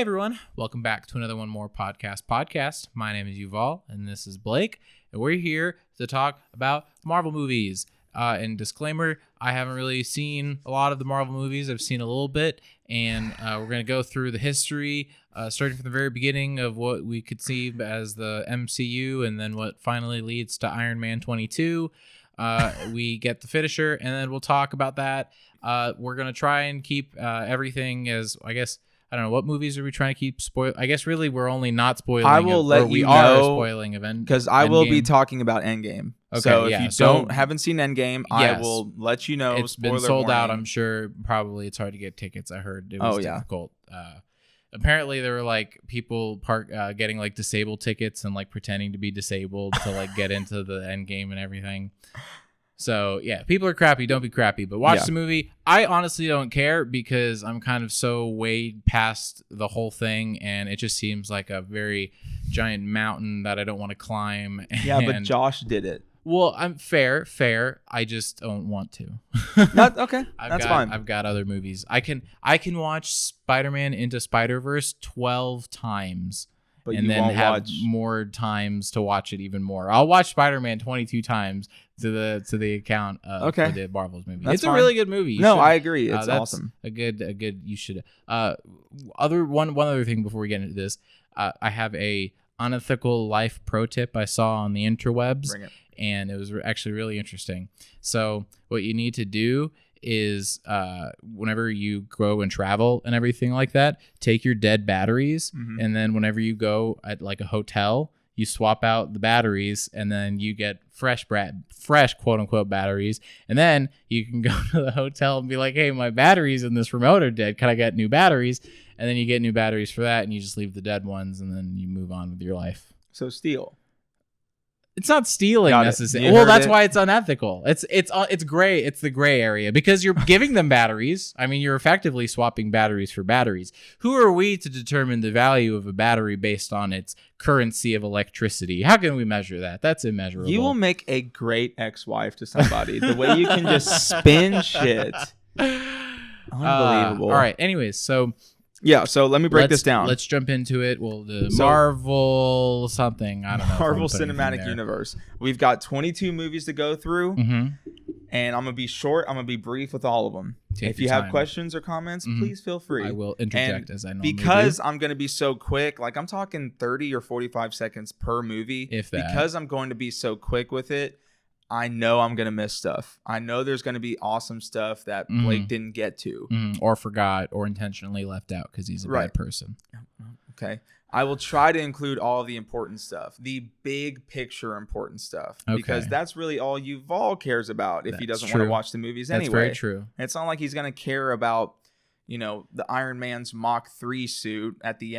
everyone, welcome back to another One More podcast. My name is Yuval, and this is Blake, and we're here to talk about Marvel movies. And disclaimer, I haven't really seen a lot of the Marvel movies. I've seen a little bit, and we're going to go through the history, starting from the very beginning of what we could see as the MCU, and then what finally leads to Iron Man 22. We get the finisher, and then we'll talk about that. We're going to try and keep everything as, I don't know, what movies are we trying to keep spoil? I guess really we're only not spoiling. I will let you know, spoiling event because I will be talking about Endgame. Okay, so if you haven't seen Endgame, yes, I will let you know. It's been sold out. I'm sure. Probably it's hard to get tickets. I heard it was difficult. Apparently there were like people getting like disabled tickets and like pretending to be disabled to like get into the Endgame and everything. So, yeah, people are crappy. Don't be crappy. But watch the movie. I honestly don't care because I'm kind of so way past the whole thing. And it just seems like a very giant mountain that I don't want to climb. Yeah, but Josh did it. Well, I'm fair. I just don't want to. Okay, that's fine. I've got other movies. I can watch Spider-Man Into Spider-Verse 12 times. But and then have more times to watch it even more. I'll watch Spider-Man 22 times to the account of the Marvel's movie. It's a really good movie. I agree. It's awesome. A good. You should. One other thing before we get into this, I have a unethical life pro tip I saw on the interwebs, and it was actually really interesting. So what you need to do is whenever you go and travel and everything like that, take your dead batteries, and then whenever you go at like a hotel, you swap out the batteries, and then you get fresh quote unquote batteries, and then you can go to the hotel and be like, hey, my batteries in this remote are dead, can I get new batteries? And then you get new batteries for that, and you just leave the dead ones, and then you move on with your life. So steal. It's not stealing necessarily. Well, that's why it's unethical. It's gray. It's the gray area because you're giving them batteries. I mean, you're effectively swapping batteries for batteries. Who are we to determine the value of a battery based on its currency of electricity? How can we measure that? That's immeasurable. You will make a great ex-wife to somebody. The way you can just spin shit. Unbelievable. All right. Anyways, so. Yeah, so let me break this down. Let's jump into it. Well, Marvel something. I don't know. Marvel Cinematic Universe. We've got 22 movies to go through, and I'm going to be short. I'm going to be brief with all of them. If you have questions or comments, please feel free. I will interject as I normally because do. I'm going to be so quick, like I'm talking 30 or 45 seconds per movie. If that. Because I'm going to be so quick with it, I know I'm going to miss stuff. I know there's going to be awesome stuff that Blake didn't get to. Or forgot or intentionally left out because he's a bad person. Okay. I will try to include all the important stuff, the big picture important stuff, because that's really all Yuval cares about if he doesn't want to watch the movies anyway. That's very true. It's not like he's going to care about, the Iron Man's Mach 3 suit at the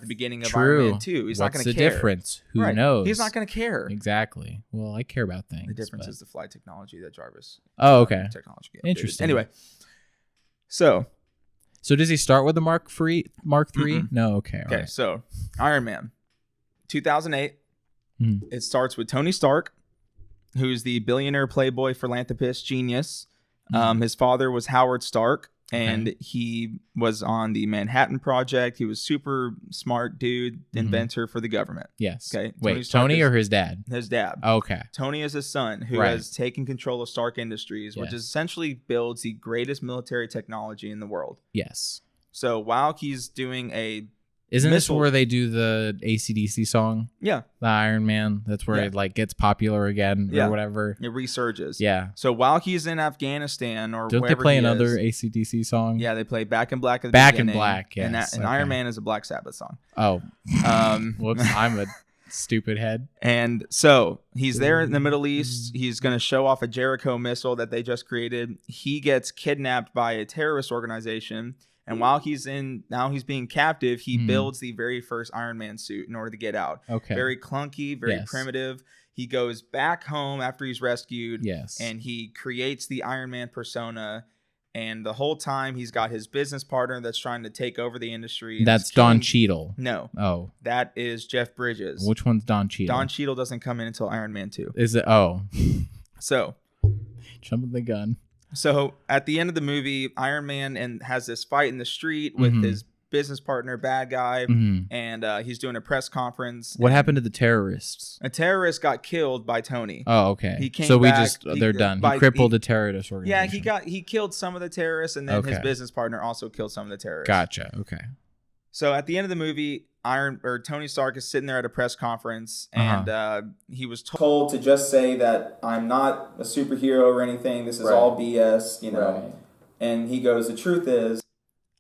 beginning of Iron Man 2. He's not going to care. What's the difference? Who knows? He's not going to care. Exactly. Well, I care about things. The difference is the flight technology that Jarvis. Technology. Interesting. Anyway, so does he start with the Mark 3? No. Okay. Okay. Right. So Iron Man, 2008. It starts with Tony Stark, who's the billionaire, playboy, philanthropist, genius. His father was Howard Stark. And he was on the Manhattan Project. He was super smart dude, inventor for the government. Yes. Okay. Wait, Tony or his dad? His dad. Okay. Tony is his son who has taken control of Stark Industries, which essentially builds the greatest military technology in the world. Yes. So while he's doing Isn't this where they do the AC/DC song? Yeah. The Iron Man. That's where it like gets popular again or whatever. It resurges. Yeah. So while he's in Afghanistan or don't wherever they play another AC/DC song? Yeah, they play Back in Black at the Back beginning. in Black, yes. And Iron Man is a Black Sabbath song. Oh. Whoops, I'm a stupid head. And so he's there in the Middle East. He's going to show off a Jericho missile that they just created. He gets kidnapped by a terrorist organization. And while he's being captive, he builds the very first Iron Man suit in order to get out. Okay. Very clunky, very primitive. He goes back home after he's rescued. Yes. And he creates the Iron Man persona. And the whole time he's got his business partner that's trying to take over the industry. That's Don Cheadle. No. Oh. That is Jeff Bridges. Which one's Don Cheadle? Don Cheadle doesn't come in until Iron Man 2. Is it? Oh. So. Jumping the gun. So at the end of the movie, Iron Man has this fight in the street with his business partner, bad guy, and he's doing a press conference. What happened to the terrorists? A terrorist got killed by Tony. Oh, okay. He came so we back, they're done. He crippled the terrorist organization. Yeah, he killed some of the terrorists, and then his business partner also killed some of the terrorists. Gotcha. Okay. So at the end of the movie, Tony Stark is sitting there at a press conference, and he was told to just say that I'm not a superhero or anything. This is all BS, you know. Right. And he goes, the truth is,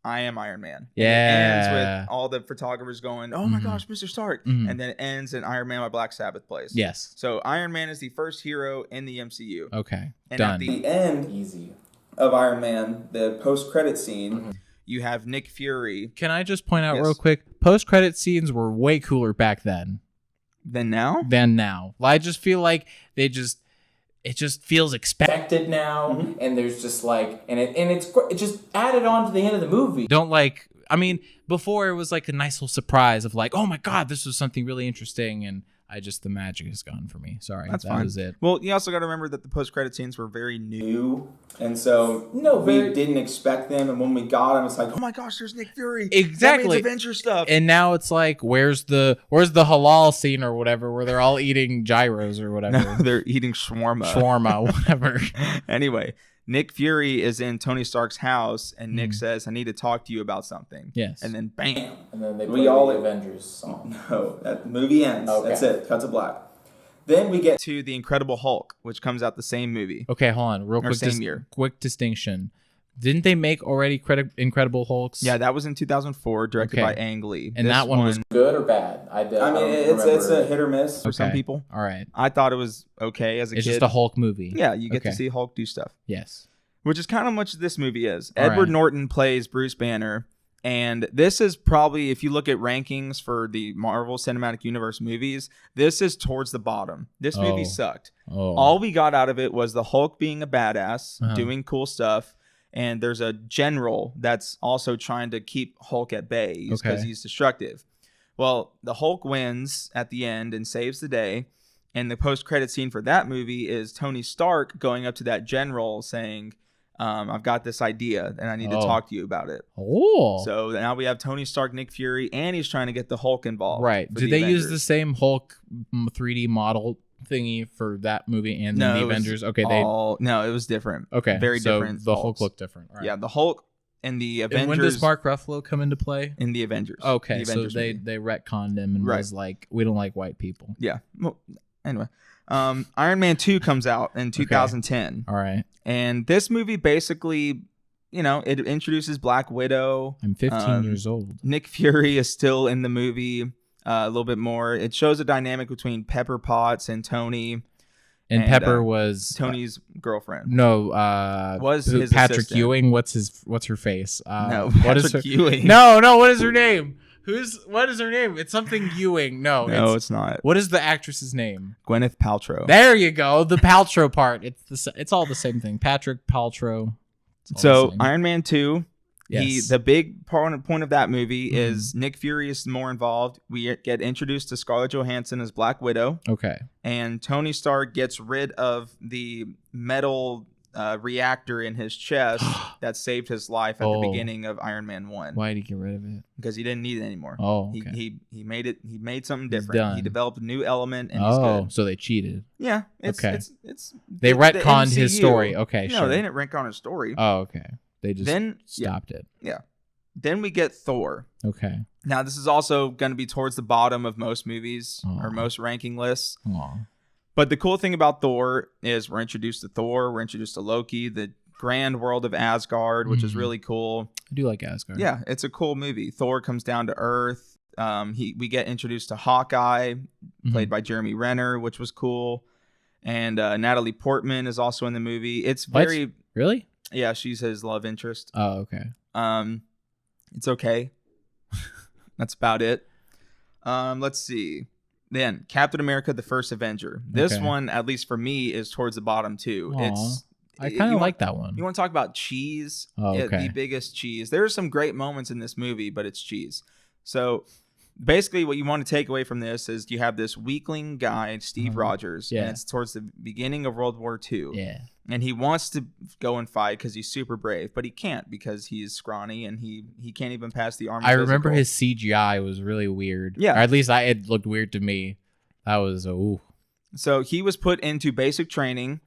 I am Iron Man. Yeah. And it ends with all the photographers going, oh my gosh, Mr. Stark. And then it ends in Iron Man by Black Sabbath plays. Yes. So Iron Man is the first hero in the MCU. Okay. And done. At the end of Iron Man, the post-credit scene, you have Nick Fury. Can I just point out real quick? Post-credit scenes were way cooler back then. Than now? I just feel like it just feels expected now, and there's just like, it's just added on to the end of the movie. Before it was like a nice little surprise of like, oh my god, this was something really interesting, and the magic is gone for me. Sorry, that was it. Well, you also got to remember that the post-credit scenes were very new, and so we didn't expect them, and when we got them, it's like, oh my gosh, there's Nick Fury. Exactly. That means Avenger stuff. And now it's like, where's the halal scene or whatever, where they're all eating gyros or whatever? No, they're eating shawarma. Whatever. Anyway, Nick Fury is in Tony Stark's house, and Nick says, I need to talk to you about something. Yes. And then bam. And then they play the Avengers song. No, that movie ends. Okay. That's it. Cut to black. Then we get to The Incredible Hulk, which comes out the same movie. Okay, hold on. Real quick. Same year. Quick distinction. Didn't they make already Incredible Hulks? Yeah, that was in 2004, directed by Ang Lee. And that one was good or bad? It's a hit or miss for some people. All right. I thought it was okay as a kid. It's just a Hulk movie. Yeah, you get to see Hulk do stuff. Yes. Which is kind of much this movie is. Edward Norton plays Bruce Banner. And this is probably, if you look at rankings for the Marvel Cinematic Universe movies, this is towards the bottom. This movie sucked. All we got out of it was the Hulk being a badass, doing cool stuff. And there's a general that's also trying to keep Hulk at bay because he's destructive. Well, the Hulk wins at the end and saves the day. And the post-credit scene for that movie is Tony Stark going up to that general saying, I've got this idea and I need to talk to you about it. So now we have Tony Stark, Nick Fury, and he's trying to get the Hulk involved. Right. Did they use the same Hulk 3D model thingy for that movie and then the Avengers? No, it was different. Okay. Very different. The Hulk looked different. Right. Yeah, the Hulk and the Avengers. And when does Mark Ruffalo come into play? In the Avengers. Okay, the Avengers they retconned him and was like, we don't like white people. Yeah. Well, anyway. Iron Man 2 comes out in 2010. All right. And this movie basically, it introduces Black Widow. I'm 15 years old. Nick Fury is still in the movie a little bit more. It shows a dynamic between Pepper Potts and Tony. And Pepper was Tony's girlfriend. No, was his Patrick assistant. Ewing? What's her face? No, what Patrick Ewing. No, what is her name? What is her name? It's something Ewing. No, it's not. What is the actress's name? Gwyneth Paltrow. There you go. The Paltrow part. It's all the same thing. Patrick Paltrow. So Iron Man 2. Yes. The big point of that movie is Nick Fury is more involved. We get introduced to Scarlett Johansson as Black Widow. Okay. And Tony Stark gets rid of the metal reactor in his chest that saved his life at the beginning of Iron Man 1. Why did he get rid of it? Because he didn't need it anymore. Oh, okay. He made something different. He developed a new element and he's good. So they cheated. Yeah. They retconned his story. Okay, No, they didn't retcon his story. Oh, okay. They just stopped it. Yeah. Then we get Thor. Okay. Now, this is also going to be towards the bottom of most movies or most ranking lists. But the cool thing about Thor is we're introduced to Thor. We're introduced to Loki, the grand world of Asgard, which is really cool. I do like Asgard. Yeah, it's a cool movie. Thor comes down to Earth. We get introduced to Hawkeye, played by Jeremy Renner, which was cool. And Natalie Portman is also in the movie. It's very... Really? Yeah, she's his love interest. Oh, okay. It's okay. That's about it. Let's see. Then Captain America: The First Avenger. This one, at least for me, is towards the bottom too. I kind of like that one. You want to talk about cheese? Oh, okay. The biggest cheese. There are some great moments in this movie, but it's cheese. So basically what you want to take away from this is you have this weakling guy, Steve Rogers, and it's towards the beginning of World War II. Yeah. And he wants to go and fight because he's super brave, but he can't because he's scrawny and he can't even pass the army. I remember his CGI was really weird. Yeah. Or at least it looked weird to me. That was, ooh. So he was put into basic training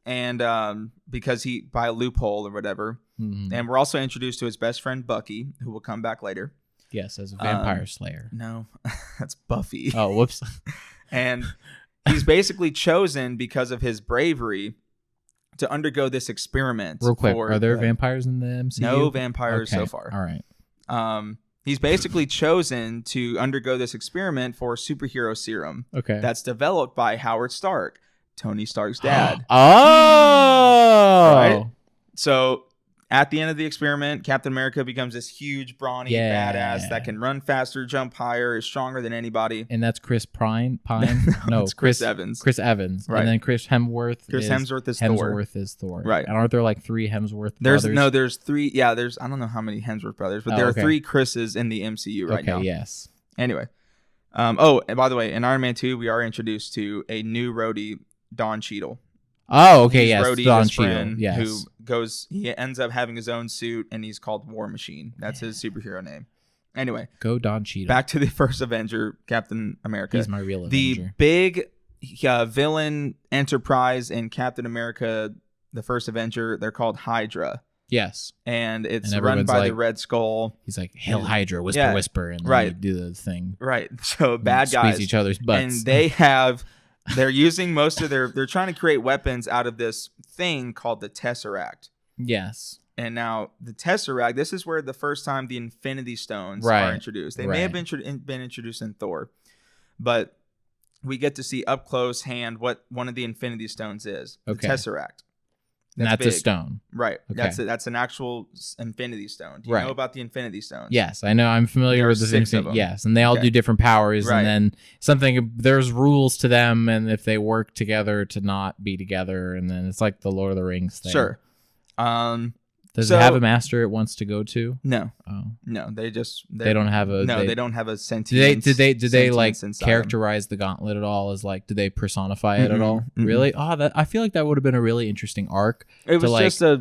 and because by a loophole or whatever. Mm-hmm. And we're also introduced to his best friend, Bucky, who will come back later. Yes, as a vampire slayer. No, that's Buffy. Oh, whoops. And he's basically chosen because of his bravery to undergo this experiment. Real quick, are there vampires in the MCU? No vampires so far. All right. He's basically chosen to undergo this experiment for a superhero serum. Okay. That's developed by Howard Stark, Tony Stark's dad. Oh. Right? So at the end of the experiment, Captain America becomes this huge, brawny badass that can run faster, jump higher, is stronger than anybody. And that's Chris Pine? No, it's Chris Evans. Chris Evans. Right. And then Chris Hemsworth. Hemsworth is Thor. Right. And aren't there like 3 Hemsworth brothers? There's 3. Yeah, I don't know how many Hemsworth brothers, but there are 3 Chris's in the MCU right now. Okay, yes. Anyway. And by the way, in Iron Man 2, we are introduced to a new roadie, Don Cheadle. Oh, okay, He's yes. Rhodey, Don his Cheadle. friend, Yes. he ends up having his own suit, and he's called War Machine. That's his superhero name. Anyway, go Don Cheadle. Back to the first Avenger, Captain America. He's my real Avenger. The big villain enterprise in Captain America, the first Avenger, they're called Hydra. Yes. And it's run by the Red Skull. He's like, Hail Hydra, whisper, whisper, and then you do the thing. Right. So bad guys. Squeeze each other's butts. And they're using most of they're trying to create weapons out of this thing called the Tesseract. Yes. And now the Tesseract, this is where the first time the Infinity Stones are introduced. They may have been introduced in Thor, but we get to see up close hand what one of the Infinity Stones is. The Tesseract. That's a stone. Right. Okay. That's an actual Infinity Stone. Do you know about the Infinity Stones? Yes, I know. I'm familiar with the things. Yes, and they all do different powers, and then there's rules to them, and if they work together to not be together, and then it's like the Lord of the Rings thing. Sure. Does it have a master it wants to go to? No. Oh. No, they don't have a. No, they don't have a sentience. Did they like characterize the gauntlet at all? As like, did they personify it at all? Really? Oh, I feel like that would have been a really interesting arc. It was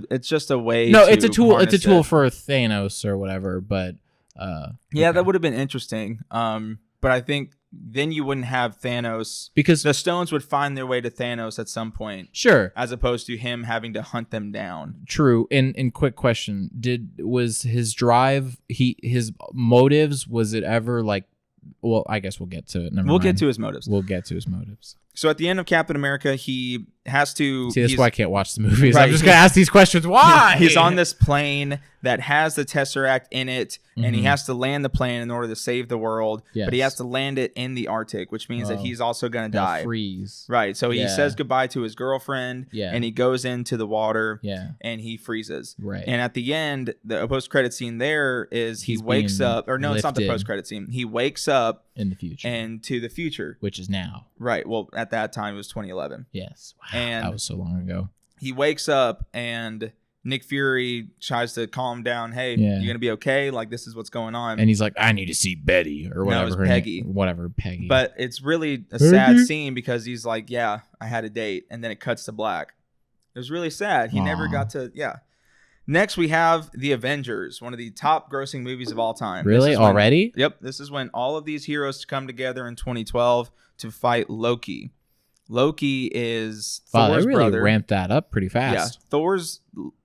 it's just a way. No, it's a tool. It's a tool for Thanos or whatever. But that would have been interesting. But I think then you wouldn't have Thanos because the stones would find their way to Thanos at some point. Sure. As opposed to him having to hunt them down. True. And quick question, was his drive, his motives, was it ever like, well, I guess we'll get to it. We'll get to his motives. So at the end of Captain America, he has to... See, that's why I can't watch the movies. I'm just going to ask these questions. Why? He's on this plane that has the Tesseract in it, and he has to land the plane in order to save the world. Yes. But he has to land it in the Arctic, which means that he's also going to die. Freeze. Right. So he says goodbye to his girlfriend, and he goes into the water, and he freezes. Right. And at the end, the post-credit scene there is he wakes up... Or no, it's not the post-credit scene. He wakes up... In the future. And to the future. Which is now. Right. Well, at that time, it was 2011. Yes. Wow, and that was so long ago. He wakes up and Nick Fury tries to calm him down. Hey, you're going to be okay? Like, this is what's going on. And he's like, I need to see Betty or whatever. No, it was Peggy. Peggy. But it's really a sad scene because he's like, yeah, I had a date. And then it cuts to black. It was really sad. He never got to, Next, we have The Avengers, one of the top grossing movies of all time. Really? Already? Yep. This is when all of these heroes come together in 2012 to fight Loki. Loki is Thor's they really brother. Ramped that up pretty fast. Yeah.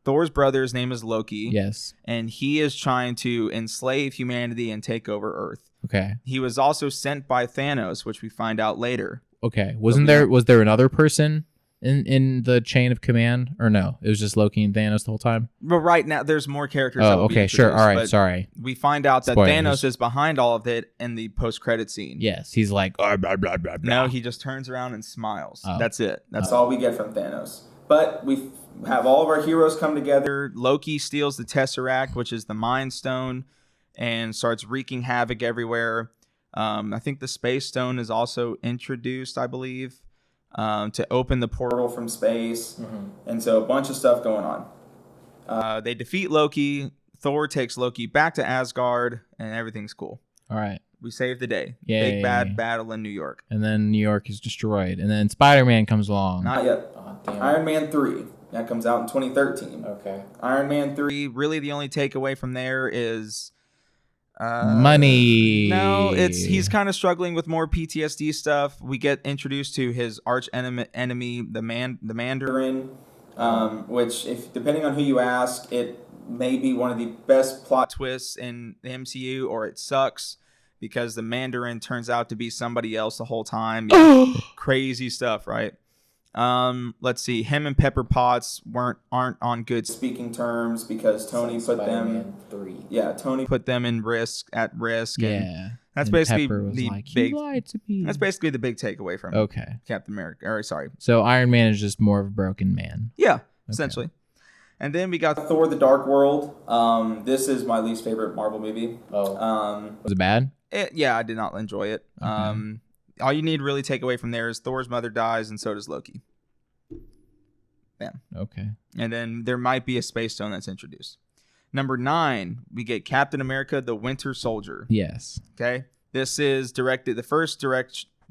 Thor's brother's name is Loki. Yes. And he is trying to enslave humanity and take over Earth. Okay. He was also sent by Thanos, which we find out later. Okay. Was there another person in the chain of command, or no? It was just Loki and Thanos the whole time? But right now, there's more characters. Oh, okay, sure. All right, sorry. We find out that Thanos is behind all of it in the post-credit scene. Yes, he's like, blah, blah, blah, blah. No, he just turns around and smiles. Oh. That's it. That's all we get from Thanos. But we have all of our heroes come together. Loki steals the Tesseract, which is the Mind Stone, and starts wreaking havoc everywhere. I think the Space Stone is also introduced, I believe. To open the portal from space. And so a bunch of stuff going on. They defeat Loki. Thor takes Loki back to Asgard, and everything's cool. All right. We saved the day. Yay. Big bad battle in New York. And then New York is destroyed. And then Spider-Man comes along. Not yet. Iron Man 3. That comes out in 2013. Okay. Iron Man 3. Really, the only takeaway from there is money. No, he's kind of struggling with more PTSD stuff. We get introduced to his arch enemy, the Mandarin, which, if depending on who you ask, it may be one of the best plot twists in the MCU, or it sucks because the Mandarin turns out to be somebody else the whole time. Crazy stuff, right? Let's see. Him and Pepper Potts aren't on good speaking terms because Tony put them. Tony put them at risk. Yeah, and that's basically the big. You lied to me. That's basically the big takeaway from Captain America. Or sorry. So Iron Man is just more of a broken man. Yeah, essentially. And then we got Thor: The Dark World. This is my least favorite Marvel movie. Was it bad? Yeah, I did not enjoy it. Okay. All you need to really take away from there is Thor's mother dies, and so does Loki. Bam. Okay. And then there might be a space stone that's introduced. Number 9, we get Captain America: The Winter Soldier. Yes. Okay. This is the first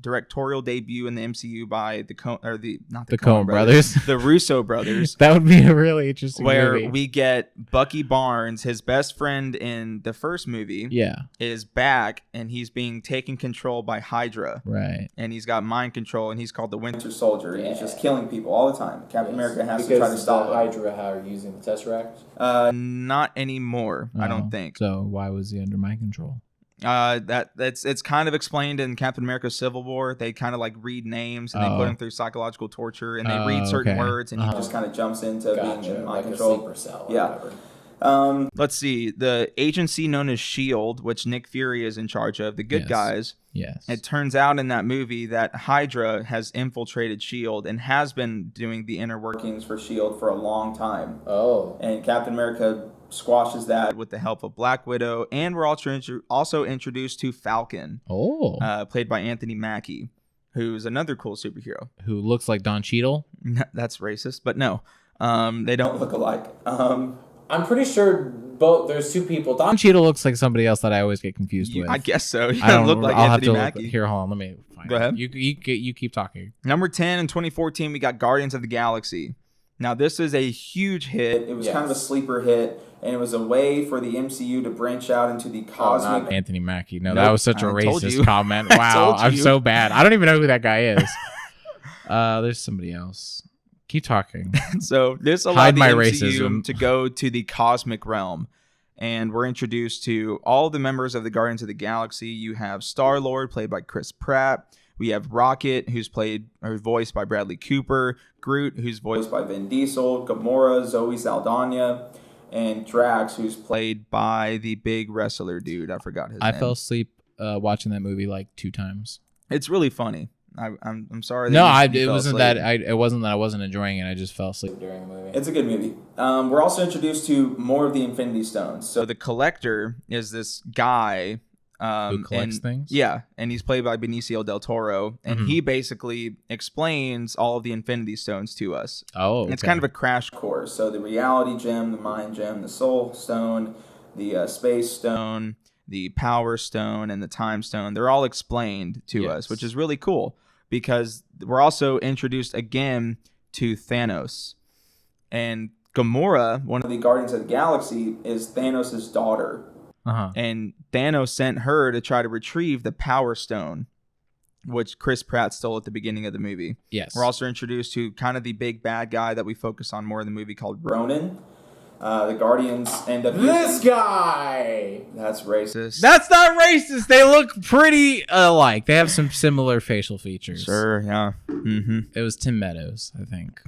directorial debut in the MCU by the Coen brothers, the Russo brothers. That would be a really interesting movie. We get Bucky Barnes, his best friend in the first movie, is back, and he's being taken control by Hydra. Right. And he's got mind control, and he's called the Winter Soldier. Yeah. He's just killing people all the time. Captain America has to try to stop Hydra. How are you using the Tesseract? Not anymore. I don't think. So why was he under mind control? It's kind of explained in Captain America: Civil War. They kind of like read names and they put him through psychological torture, and they read certain words, and he just kind of jumps into being in mind control. Sleeper cell. Yeah. Let's see. The agency known as S.H.I.E.L.D., which Nick Fury is in charge of, the good guys. Yes. It turns out in that movie that Hydra has infiltrated S.H.I.E.L.D. and has been doing the inner workings for S.H.I.E.L.D. for a long time. Oh. And Captain America squashes that with the help of Black Widow, and we're also introduced to Falcon, played by Anthony Mackie, who's another cool superhero who looks like Don Cheadle. That's racist, but no, they don't look alike. I'm pretty sure there's two people. Don Cheadle looks like somebody else that I always get confused with. I guess so. He doesn't look like Anthony Mackie. Here, hold on. Let me find Go ahead. You keep talking. Number 10 in 2014, we got Guardians of the Galaxy. Now, this is a huge hit. It was kind of a sleeper hit, and it was a way for the MCU to branch out into the cosmic... Anthony Mackie. No, that was such a racist comment. Wow, I'm so bad. I don't even know who that guy is. There's somebody else. Keep talking. So this allowed the MCU to go to the cosmic realm, and we're introduced to all the members of the Guardians of the Galaxy. You have Star-Lord, played by Chris Pratt. We have Rocket, who's voiced by Bradley Cooper. Groot, who's voiced by Vin Diesel. Gamora, Zoe Saldana. And Drax, who's played by the big wrestler dude. I forgot his name. I fell asleep watching that movie like 2 times. It's really funny. I'm sorry. It wasn't that I wasn't enjoying it. I just fell asleep during the movie. It's a good movie. We're also introduced to more of the Infinity Stones. So the Collector is this guy who collects things. Yeah, and he's played by Benicio del Toro, and he basically explains all of the Infinity Stones to us. Oh, okay. It's kind of a crash course. So the Reality Gem, the Mind Gem, the Soul Stone, the Space Stone, the Power Stone, and the Time Stone. They're all explained to us, which is really cool because we're also introduced again to Thanos. And Gamora, one of the Guardians of the Galaxy, is Thanos' daughter. And Thanos sent her to try to retrieve the Power Stone, which Chris Pratt stole at the beginning of the movie. Yes. We're also introduced to kind of the big bad guy that we focus on more in the movie called Ronan. The Guardians end up... This guy! That's racist. That's not racist. They look pretty alike. They have some similar facial features. Sure, yeah. Mm-hmm. It was Tim Meadows, I think.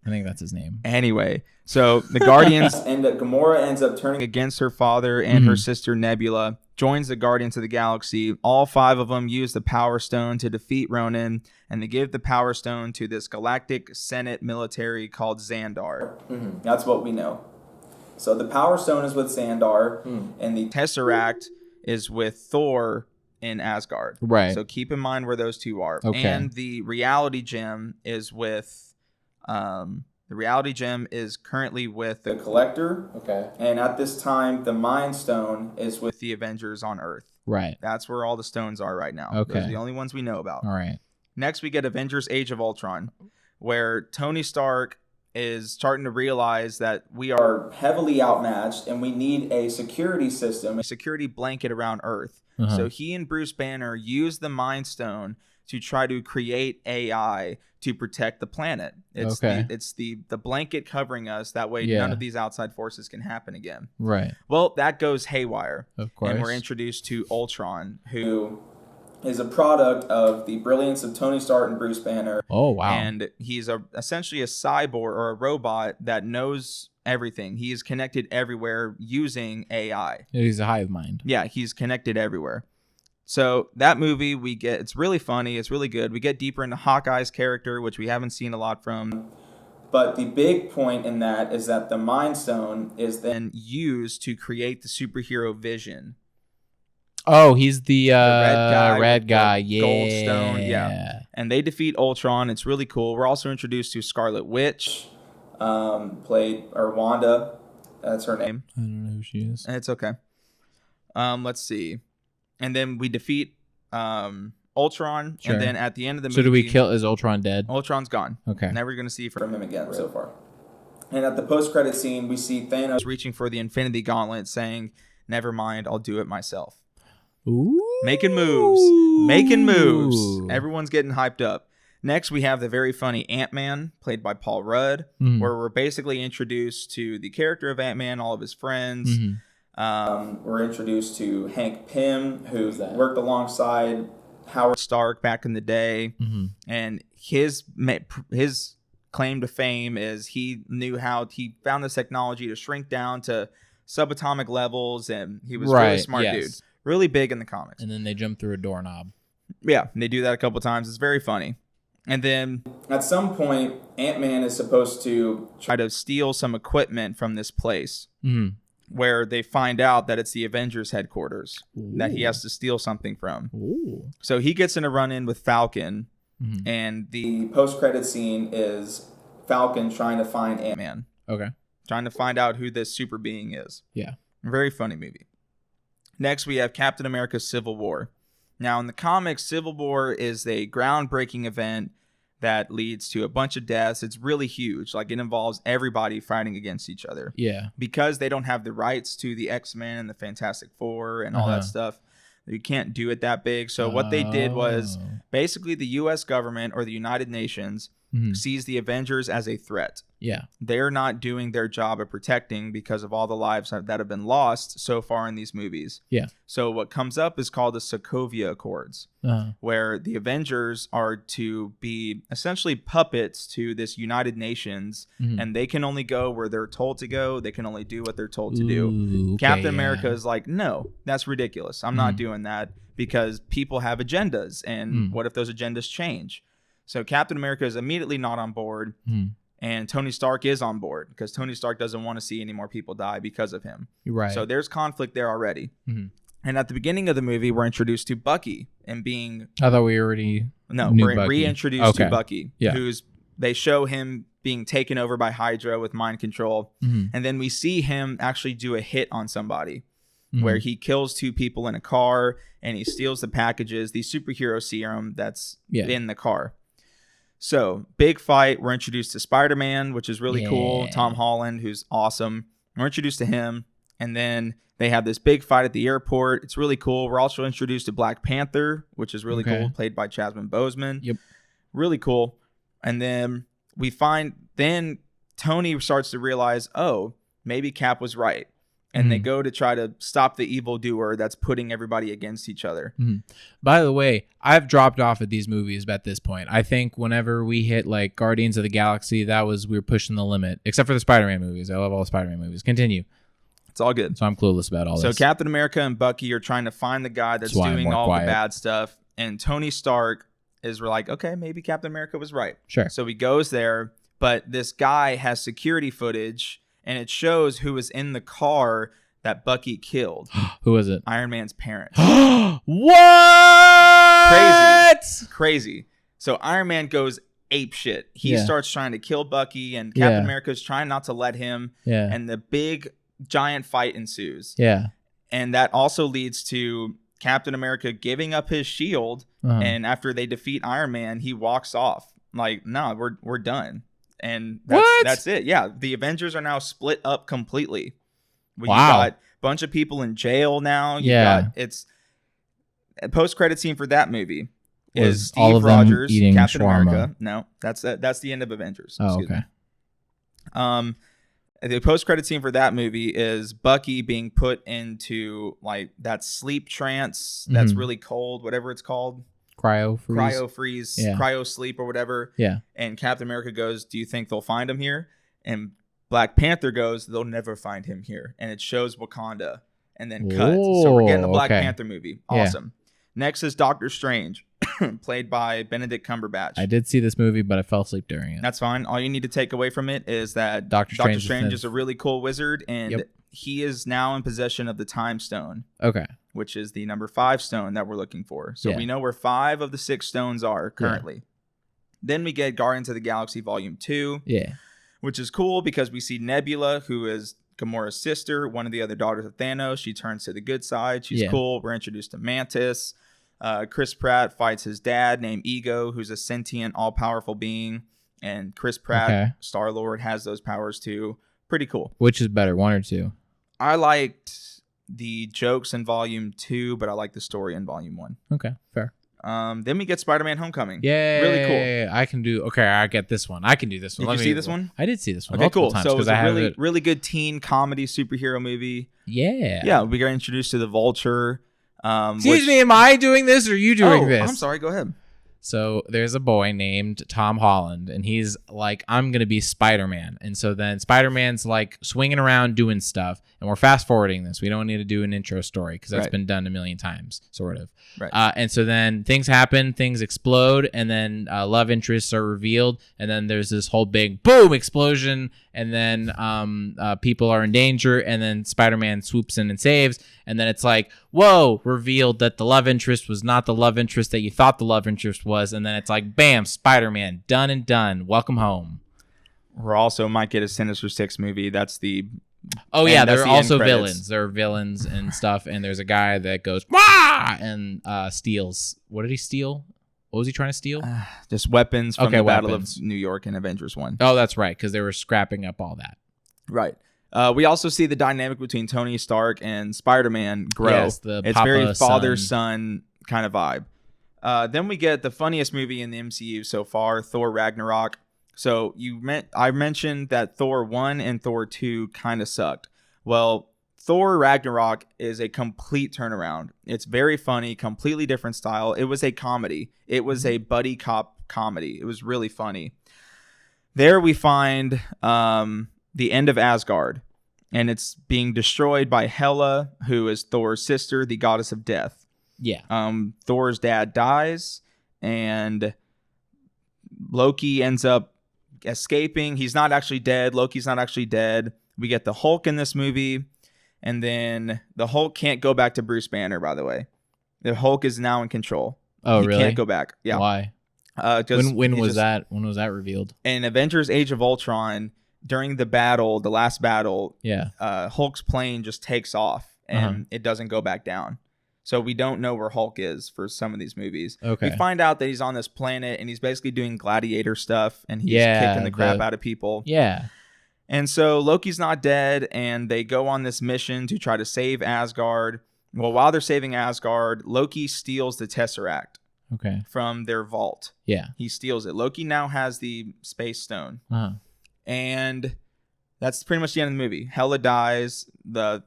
I think that's his name. Anyway, so the Guardians Gamora ends up turning against her father and her sister Nebula, joins the Guardians of the Galaxy. All 5 of them use the Power Stone to defeat Ronan, and they give the Power Stone to this galactic Senate military called Xandar. That's what we know. So the Power Stone is with Xandar, and the Tesseract is with Thor in Asgard. Right. So keep in mind where those two are. Okay. And the Reality Gem is with The reality gem is currently with the Collector. Okay. And at this time, the Mind Stone is with the Avengers on Earth. Right. That's where all the stones are right now. Okay. Those are the only ones we know about. All right. Next, we get Avengers Age of Ultron, where Tony Stark is starting to realize that we are heavily outmatched and we need a security system. a security blanket around Earth. Uh-huh. So he and Bruce Banner use the Mind Stone to try to create AI to protect the planet. It's the blanket covering us. That way none of these outside forces can happen again. Right. Well, that goes haywire. Of course. And we're introduced to Ultron, who is a product of the brilliance of Tony Stark and Bruce Banner. Oh, wow. And he's essentially a cyborg or a robot that knows everything. He is connected everywhere using AI. He's a hive mind. Yeah, he's connected everywhere. So that movie it's really funny. It's really good. We get deeper into Hawkeye's character, which we haven't seen a lot from. But the big point in that is that the Mind Stone is then used to create the superhero Vision. Oh, he's the red guy. with the Yeah. Gold stone. Yeah. And they defeat Ultron. It's really cool. We're also introduced to Scarlet Witch. Wanda. That's her name. I don't know who she is. It's okay. Let's see. And then we defeat Ultron. Sure. And then at the end of the movie. So do we kill? Is Ultron dead? Ultron's gone. Okay. Never going to see From him again so far. And at the post-credit scene, we see Thanos reaching for the Infinity Gauntlet saying, "Never mind, I'll do it myself." Ooh. Making moves. Everyone's getting hyped up. Next, we have the very funny Ant-Man, played by Paul Rudd, where we're basically introduced to the character of Ant-Man, all of his friends. we're introduced to Hank Pym, who worked alongside Howard Stark back in the day. And his claim to fame is he found this technology to shrink down to subatomic levels, and he was a really smart dude. Really big in the comics. And then they jump through a doorknob. Yeah, they do that a couple times. It's very funny. And then at some point, Ant-Man is supposed to try to steal some equipment from this place, where they find out that it's the Avengers headquarters that he has to steal something from. So he gets in a run-in with Falcon, and the post-credit scene is Falcon trying to find Ant-Man. Okay. Trying to find out who this super being is. Yeah. Very funny movie. Next, we have Captain America Civil War. Now, in the comics, Civil War is a groundbreaking event that leads to a bunch of deaths. It's really huge. Like, it involves everybody fighting against each other. Yeah. Because they don't have the rights to the X-Men and the Fantastic Four and all that stuff. You can't do it that big. So what they did was basically the U.S. government or the United Nations sees the Avengers as a threat. Yeah. They're not doing their job of protecting because of all the lives that have been lost so far in these movies. Yeah. So what comes up is called the Sokovia Accords, where the Avengers are to be essentially puppets to this United Nations, and they can only go where they're told to go. They can only do what they're told to do. Okay, Captain America is like, no, that's ridiculous. I'm not doing that because people have agendas, and what if those agendas change? So Captain America is immediately not on board. And Tony Stark is on board because Tony Stark doesn't want to see any more people die because of him. Right. So there's conflict there already. And at the beginning of the movie, we're introduced to Bucky and being... I thought we already we're reintroduced to Bucky. Yeah. They show him being taken over by Hydra with mind control. And then we see him actually do a hit on somebody where he kills two people in a car and he steals the packages, the superhero serum that's in the car. So, big fight. We're introduced to Spider-Man, which is really cool. Tom Holland, who's awesome. We're introduced to him. And then they have this big fight at the airport. It's really cool. We're also introduced to Black Panther, which is really cool, played by Chadwick Boseman. Yep. Really cool. And then then Tony starts to realize, oh, maybe Cap was right. And they go to try to stop the evildoer that's putting everybody against each other. By the way, I've dropped off at these movies at this point. I think whenever we hit like Guardians of the Galaxy, we were pushing the limit. Except for the Spider-Man movies. I love all the Spider-Man movies. Continue. It's all good. So I'm clueless about all this. So Captain America and Bucky are trying to find the guy that's doing all the bad stuff. And Tony Stark we're like, okay, maybe Captain America was right. Sure. So he goes there, but this guy has security footage, and it shows who was in the car that Bucky killed. Who was it? Iron Man's parents. What? Crazy. So Iron Man goes ape shit. He starts trying to kill Bucky, and Captain America's trying not to let him. Yeah. And the big giant fight ensues. Yeah. And that also leads to Captain America giving up his shield. And after they defeat Iron Man, he walks off. Like, no, we're done. And that's it. Yeah. The Avengers are now split up completely. You got a bunch of people in jail now. It's a post-credit scene for that movie. Is Steve all of Rogers, them eating Captain shawarma? America. No, that's the end of Avengers. Oh, okay. The post-credit scene for that movie is Bucky being put into like that sleep trance that's really cold, whatever it's called. Cryo freeze, cryo sleep or whatever. Yeah. And Captain America goes, "Do you think they'll find him here?" And Black Panther goes, "They'll never find him here." And it shows Wakanda and then cuts. So we're getting a Black Panther movie. Awesome. Next is Doctor Strange, played by Benedict Cumberbatch. I did see this movie, but I fell asleep during it. That's fine. All you need to take away from it is that Doctor Strange is a really cool wizard, and he is now in possession of the Time Stone. Okay. Which is the number 5 stone that we're looking for. So we know where 5 of the 6 stones are currently. Yeah. Then we get Guardians of the Galaxy Volume 2. Yeah. Which is cool because we see Nebula, who is Gamora's sister, one of the other daughters of Thanos. She turns to the good side. She's cool. We're introduced to Mantis. Chris Pratt fights his dad named Ego, who's a sentient, all-powerful being. And Chris Pratt, Star-Lord, has those powers too. Pretty cool. Which is better, 1 or 2? I liked the jokes in Volume 2, but I like the story in Volume 1. Okay, fair. Then we get Spider-Man Homecoming. Yeah, really cool. I can do. Okay, I get this one. I can do this one. Did you see this one? I did see this one. Okay, cool. Times, so it was a really good teen comedy superhero movie. Yeah. We got introduced to the Vulture. Excuse me, am I doing this or are you doing this? I'm sorry. Go ahead. So there's a boy named Tom Holland, and he's like, I'm going to be Spider-Man. And so then Spider-Man's like swinging around doing stuff, and we're fast forwarding this. We don't need to do an intro story because that's been done a million times, sort of. Right. And so then things happen, things explode, and then love interests are revealed, and then there's this whole big boom explosion, and then people are in danger, and then Spider-Man swoops in and saves, and then it's like, whoa, revealed that the love interest was not the love interest that you thought the love interest was, and then it's like, bam, Spider-Man, done and done, welcome home. We're also might get a Sinister Six movie. That's the... Oh yeah, there are also villains. There are villains and stuff, and there's a guy that goes wah and steals. What did he steal? What was he trying to steal? Just weapons from the Battle of New York in Avengers 1. Oh, that's right, because they were scrapping up all that. Right. We also see the dynamic between Tony Stark and Spider-Man grow. Yes, it's very father-son kind of vibe. Then we get the funniest movie in the MCU so far, Thor Ragnarok. So I mentioned that Thor 1 and Thor 2 kind of sucked. Well, Thor Ragnarok is a complete turnaround. It's very funny, completely different style. It was a comedy. It was a buddy cop comedy. It was really funny. There we find the end of Asgard, and it's being destroyed by Hela, who is Thor's sister, the goddess of death. Yeah. Thor's dad dies, and Loki ends up escaping. He's not actually dead. Loki's not actually dead. We get the Hulk in this movie, and then the Hulk can't go back to Bruce Banner, by the way. The Hulk is now in control. Oh, he really? Can't go back. Yeah. Why? When was that revealed? In Avengers Age of Ultron, during the last battle, Hulk's plane just takes off, and it doesn't go back down. So we don't know where Hulk is for some of these movies. Okay. We find out that he's on this planet, and he's basically doing gladiator stuff, and he's kicking the crap out of people. Yeah. And so Loki's not dead, and they go on this mission to try to save Asgard. Well, while they're saving Asgard, Loki steals the Tesseract from their vault. Yeah. He steals it. Loki now has the Space Stone. And that's pretty much the end of the movie. Hela dies. The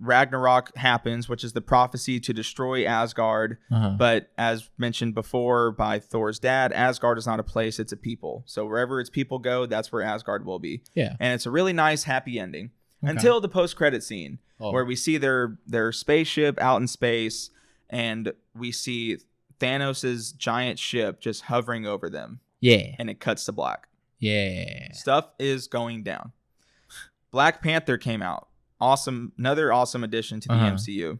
Ragnarok happens, which is the prophecy to destroy Asgard. But as mentioned before by Thor's dad, Asgard is not a place, it's a people. So wherever its people go, that's where Asgard will be. Yeah. And it's a really nice, happy ending. Until the post-credit scene, where we see their spaceship out in space, and we see Thanos' giant ship just hovering over them. Yeah. And it cuts to black. Yeah. Stuff is going down. Black Panther came out. Awesome. Another awesome addition to the MCU.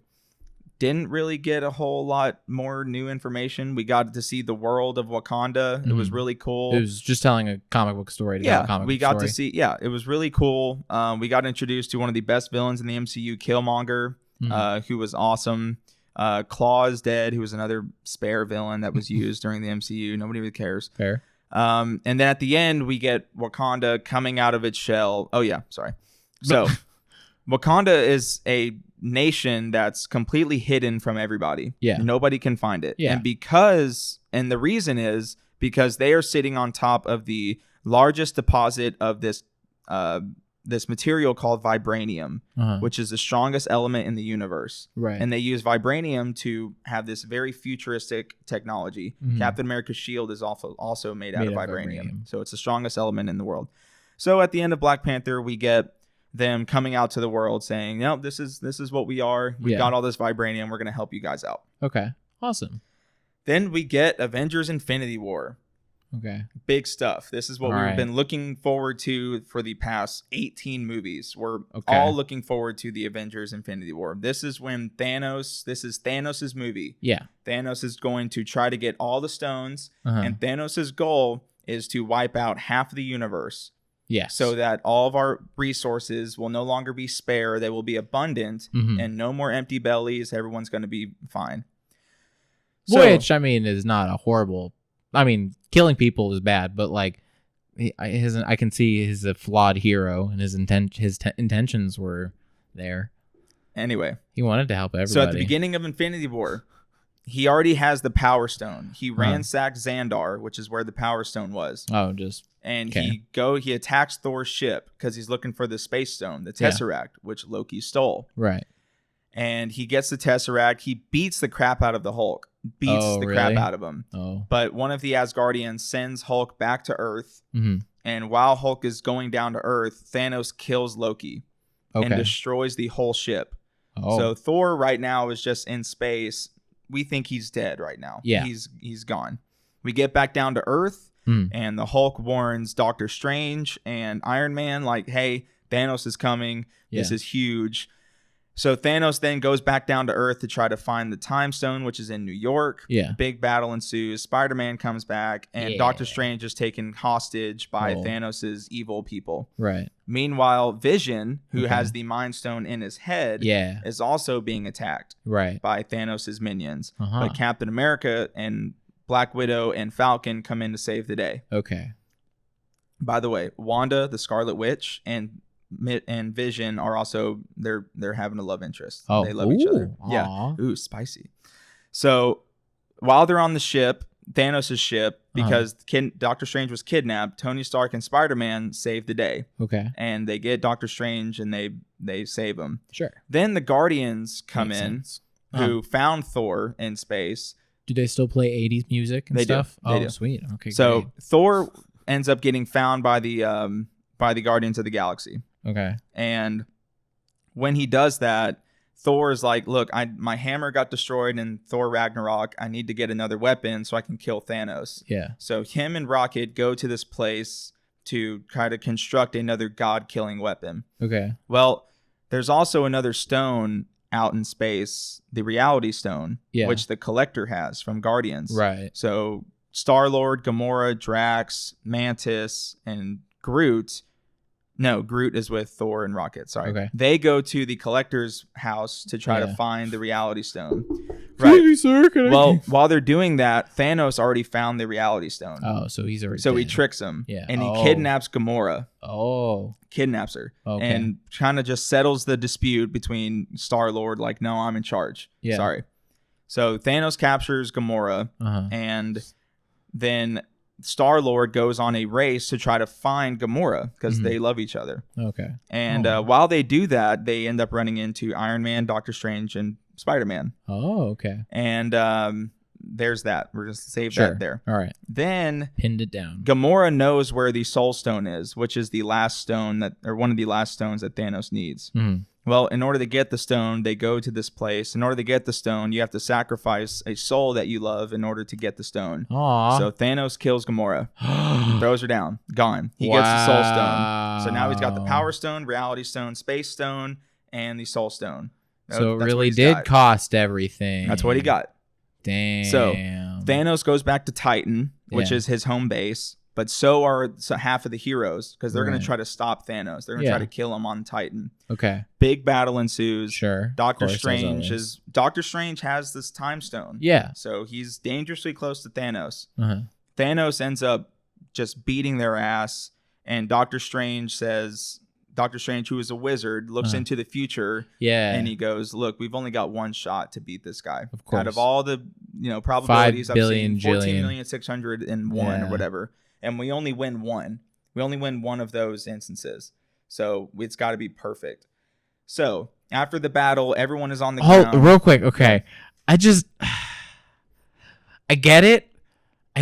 didn't really get a whole lot more new information. We got to see the world of Wakanda. It was really cool. It was just telling a comic book story. We got to see. Yeah, it was really cool. We got introduced to one of the best villains in the MCU, Killmonger, who was awesome. Claw's dead, who was another spare villain that was used during the MCU. Nobody really cares. Fair. And then at the end, we get Wakanda coming out of its shell. Oh yeah, sorry. So Wakanda is a nation that's completely hidden from everybody. Yeah. Nobody can find it. Yeah. And the reason is because they are sitting on top of the largest deposit of this material called vibranium, which is the strongest element in the universe. Right. And they use vibranium to have this very futuristic technology. Captain America's shield is also made out of vibranium. So it's the strongest element in the world. So at the end of Black Panther, we get them coming out to the world saying, no, this is what we are. We've got all this vibranium. We're going to help you guys out. Okay. Awesome. Then we get Avengers Infinity War. Okay. Big stuff. This is what we've been looking forward to for the past 18 movies. We're all looking forward to the Avengers Infinity War. This is when this is Thanos' movie. Yeah. Thanos is going to try to get all the stones, and Thanos' goal is to wipe out half of the universe. Yes. So that all of our resources will no longer be spare. They will be abundant and no more empty bellies. Everyone's going to be fine. Which, I mean, is not a horrible... I mean, killing people is bad, but like, I can see he's a flawed hero and his intentions were there. Anyway. He wanted to help everybody. So at the beginning of Infinity War, he already has the Power Stone. He ransacked Xandar, which is where the Power Stone was. Oh, just... And he attacks Thor's ship because he's looking for the Space Stone, the Tesseract, which Loki stole. Right. And he gets the Tesseract. He beats the crap out of the Hulk. Crap out of him. Oh. But one of the Asgardians sends Hulk back to Earth. And while Hulk is going down to Earth, Thanos kills Loki and destroys the whole ship. Oh. So Thor right now is just in space. We think he's dead right now. Yeah. He's gone. We get back down to Earth. And the Hulk warns Doctor Strange and Iron Man, like, hey, Thanos is coming. This is huge. So Thanos then goes back down to Earth to try to find the Time Stone, which is in New York. Yeah. Big battle ensues. Spider-Man comes back, and Doctor Strange is taken hostage by Thanos' evil people. Right. Meanwhile, Vision, who has the Mind Stone in his head, is also being attacked by Thanos' minions. But Captain America and Black Widow and Falcon come in to save the day. Okay. By the way, Wanda, the Scarlet Witch, and Vision are also they're having a love interest. Oh, they love each other. Aww. Yeah. Ooh, spicy. So while they're on the ship, Thanos' ship, because Doctor Strange was kidnapped, Tony Stark and Spider-Man save the day. Okay. And they get Doctor Strange and they save him. Sure. Then the Guardians come in, who found Thor in space. Do they still play 80s music and stuff? They do. Sweet. Okay. So great. Thor ends up getting found by the Guardians of the Galaxy. Okay. And when he does that, Thor is like, look, my hammer got destroyed in Thor Ragnarok. I need to get another weapon so I can kill Thanos. Yeah. So him and Rocket go to this place to try to construct another god-killing weapon. Okay. Well, there's also another stone out in space, the Reality Stone, which the Collector has from Guardians. Right. So Star-Lord, Gamora, Drax, Mantis, and Groot. No, Groot is with Thor and Rocket. Sorry. Okay. They go to the Collector's house to try to find the Reality Stone. Right. Please, sir, well, while they're doing that, Thanos already found the Reality Stone. Oh, so he's already So dead. he tricks him. Yeah. And he kidnaps Gamora. Oh. Kidnaps her. Okay. And kind of just settles the dispute between Star-Lord, like, no, I'm in charge. Yeah. Sorry. So Thanos captures Gamora. And then Star-Lord goes on a race to try to find Gamora because they love each other. Okay. And while they do that, they end up running into Iron Man, Doctor Strange, and Spider-Man. Oh, okay. And there's that. We're just save that there. All right. Then pinned it down. Gamora knows where the Soul Stone is, which is the last stone one of the last stones that Thanos needs. Well, in order to get the stone, they go to this place. In order to get the stone, you have to sacrifice a soul that you love in order to get the stone. Aww. So Thanos kills Gamora, throws her down, gone. He gets the Soul Stone. So now he's got the Power Stone, Reality Stone, Space Stone, and the Soul Stone. So it really did cost everything. That's what he got. Damn. So Thanos goes back to Titan, which is his home base, but so are half of the heroes because they're going to try to stop Thanos. They're going to try to kill him on Titan. Okay. Big battle ensues. Sure. Doctor Strange has this time stone. Yeah. So he's dangerously close to Thanos. Uh-huh. Thanos ends up just beating their ass, and Doctor Strange, who is a wizard, looks into the future. Yeah. And he goes, "Look, we've only got one shot to beat this guy. Of course. Out of all the probabilities, 5 billion, I've seen 14,601,000 or whatever, and we only win one. We only win one of those instances. So it's got to be perfect." So after the battle, everyone is on the ground. Real quick, okay. I get it.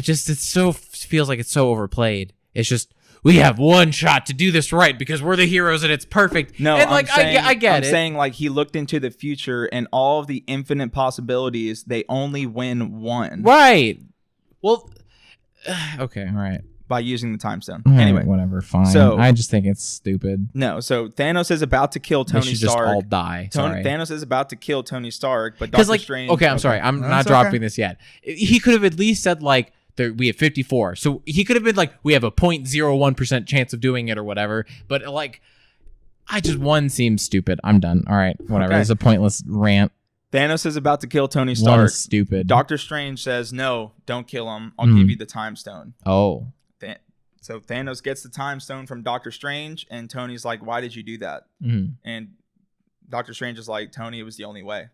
Feels like it's so overplayed. It's just, we have one shot to do this right because we're the heroes and it's perfect. No, and like I get it. I'm saying like he looked into the future and all of the infinite possibilities, they only win one. Right. Well, okay, all right. By using the time stone. Anyway, whatever, fine. So I just think it's stupid. No, so Thanos is about to kill Tony Stark. Just all die. Thanos is about to kill Tony Stark, but Doctor Strange. Okay, I'm sorry, I'm not dropping this yet. He could have at least said like, we have 54. So he could have been like, we have a 0.01% chance of doing it or whatever. But like, one seems stupid. I'm done. All right, whatever. Okay. It's a pointless rant. Thanos is about to kill Tony Stark. One is stupid. Doctor Strange says, "No, don't kill him. I'll give you the time stone." Oh. So Thanos gets the time stone from Doctor Strange, and Tony's like, "Why did you do that?" And Doctor Strange is like, "Tony, it was the only way."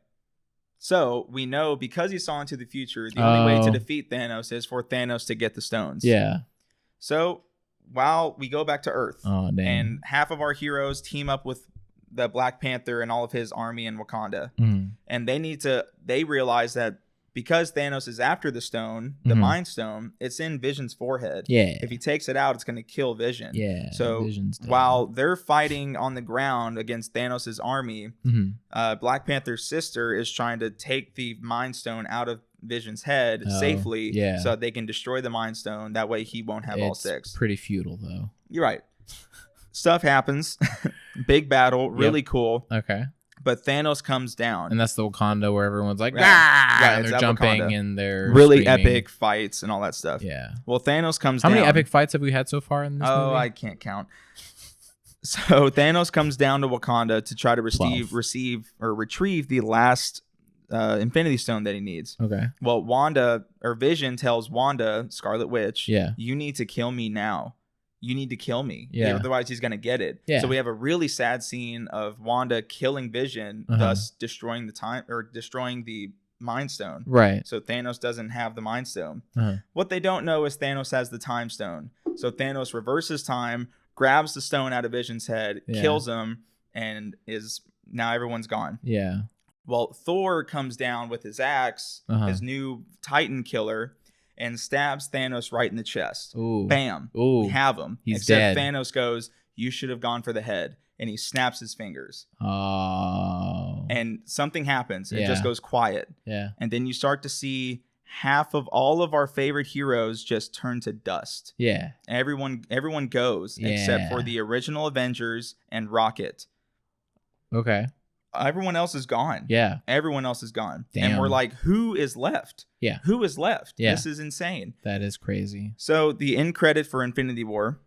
So we know because he saw into the future, the only way to defeat Thanos is for Thanos to get the stones. Yeah. So while we go back to Earth, and half of our heroes team up with the Black Panther and all of his army in Wakanda, and they realize that because Thanos is after the stone, the Mind Stone, it's in Vision's forehead. Yeah. If he takes it out, it's going to kill Vision. Yeah. So while they're fighting on the ground against Thanos' army, Black Panther's sister is trying to take the Mind Stone out of Vision's head safely so that they can destroy the Mind Stone. That way he won't have all 6. It's pretty futile, though. You're right. Stuff happens. Big battle. Really cool. Okay. But Thanos comes down. And that's the Wakanda where everyone's like, and they're jumping Wakanda. And they're really screaming. Epic fights and all that stuff. Yeah. Well, Thanos comes down. How many epic fights have we had so far in this movie? Oh, I can't count. So Thanos comes down to Wakanda to try to retrieve the last Infinity Stone that he needs. Okay. Well, Vision tells Wanda, Scarlet Witch, you need to kill me now. You need to kill me. Yeah. Otherwise, he's going to get it. Yeah. So we have a really sad scene of Wanda killing Vision, thus destroying the Mind Stone. Right. So Thanos doesn't have the Mind Stone. What they don't know is Thanos has the Time Stone. So Thanos reverses time, grabs the stone out of Vision's head, kills him, and now everyone's gone. Yeah. Well, Thor comes down with his axe, his new Titan killer, and stabs Thanos right in the chest. Ooh. Bam. Ooh. We have him. He's dead. Thanos goes, "You should have gone for the head." And he snaps his fingers. Oh. And something happens. It just goes quiet. Yeah. And then you start to see half of all of our favorite heroes just turn to dust. Yeah. Everyone goes except for the original Avengers and Rocket. Okay. Everyone else is gone. Yeah. Everyone else is gone. Damn. And we're like, who is left? Yeah. Who is left? Yeah. This is insane. That is crazy. So the end credit for Infinity War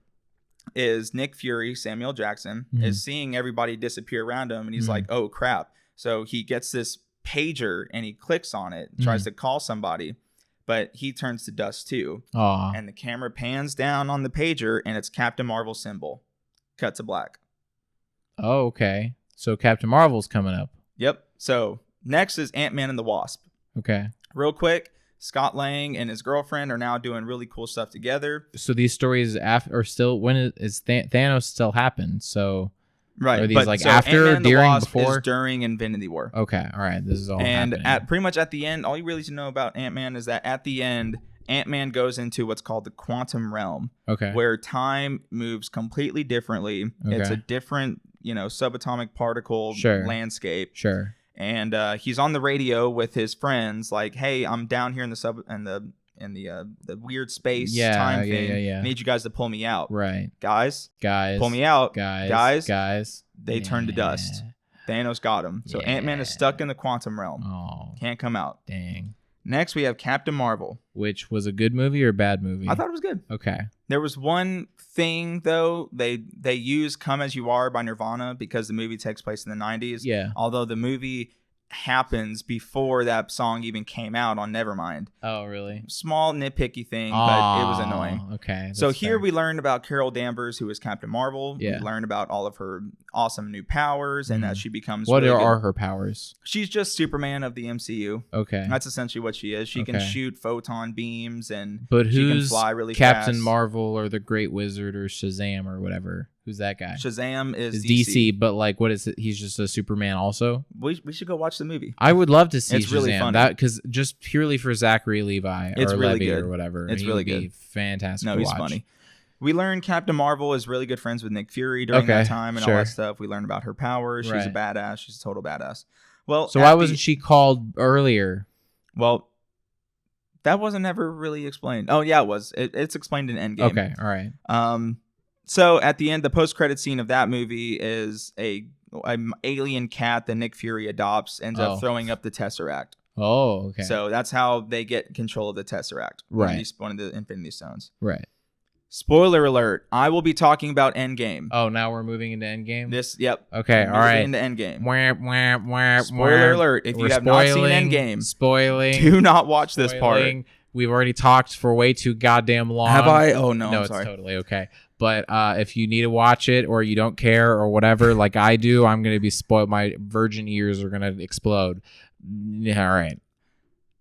is Nick Fury, Samuel Jackson, is seeing everybody disappear around him. And he's like, oh, crap. So he gets this pager and he clicks on it, tries to call somebody. But he turns to dust too. Aww. And the camera pans down on the pager and it's Captain Marvel's symbol. Cut to black. Oh, okay. So Captain Marvel's coming up. Yep. So next is Ant-Man and the Wasp. Okay. Real quick, Scott Lang and his girlfriend are now doing really cool stuff together. So these stories when is Thanos still happened? So right. Are these after, during, before? Is during Infinity War. Okay. All right. This is all happening. And pretty much at the end, all you really need to know about Ant-Man is that at the end, Ant-Man goes into what's called the quantum realm. Okay. Where time moves completely differently. Okay. It's a different, subatomic particle landscape. Sure. And he's on the radio with his friends, like, "Hey, I'm down here in the weird space time thing. Yeah. Need you guys to pull me out, right? Guys, pull me out, guys. They turn to dust. Thanos got him. So Ant-Man is stuck in the quantum realm. Oh, Can't come out. dang. Next, we have Captain Marvel. Which was a good movie or a bad movie? I thought it was good. Okay. There was one thing, though. They use Come As You Are by Nirvana because the movie takes place in the 90s. Yeah. Although the movie happens before that song even came out on Nevermind. Oh, really? Small nitpicky thing, but it was annoying. Okay. So that's here fair. we learned about Carol Danvers, who is Captain Marvel. Yeah. We learned about all of her awesome new powers and that she becomes What really are good. her powers? She's just Superman of the MCU. Okay. That's essentially what she is. She can Okay. shoot photon beams and But she can who's fly really Captain fast. Marvel or the Great Wizard or Shazam or whatever? Who's that guy? Shazam is It's DC, but like, what is it? He's just a Superman also? We should go watch the movie. I would love to see It's Shazam. really funny. That because just purely for Zachary Levi It's or really Levy good. or whatever. It's he really would be good. fantastic. No, to he's watch. funny. We learned Captain Marvel is really good friends with Nick Fury during that Okay, time and sure. all that stuff. We learned about her powers. She's a Right. badass. She's a total badass. Well, So why wasn't she called earlier? Well, that wasn't ever really explained. Oh yeah, it was. It's explained in Endgame. Okay, all right. So at the end, the post-credit scene of that movie is a alien cat that Nick Fury adopts, ends Oh. up throwing up the Tesseract. Oh, okay. So that's how they get control of the Tesseract. Right. One of the Infinity Stones. right. Spoiler alert, I will be talking about Endgame. Oh, now we're moving into Endgame? Yep. Okay, all Moving right. into Endgame. Wah, wah, wah, Spoiler wah. alert, if you We're have not seen spoiling, Endgame, spoiling. do not watch this part. spoiling. We've already talked for way too goddamn long. Have I? Oh no, No, I'm it's sorry. totally okay. But if you need to watch it or you don't care or whatever, like I do, I'm going to be spoiled. My virgin ears are going to explode. Yeah, all right.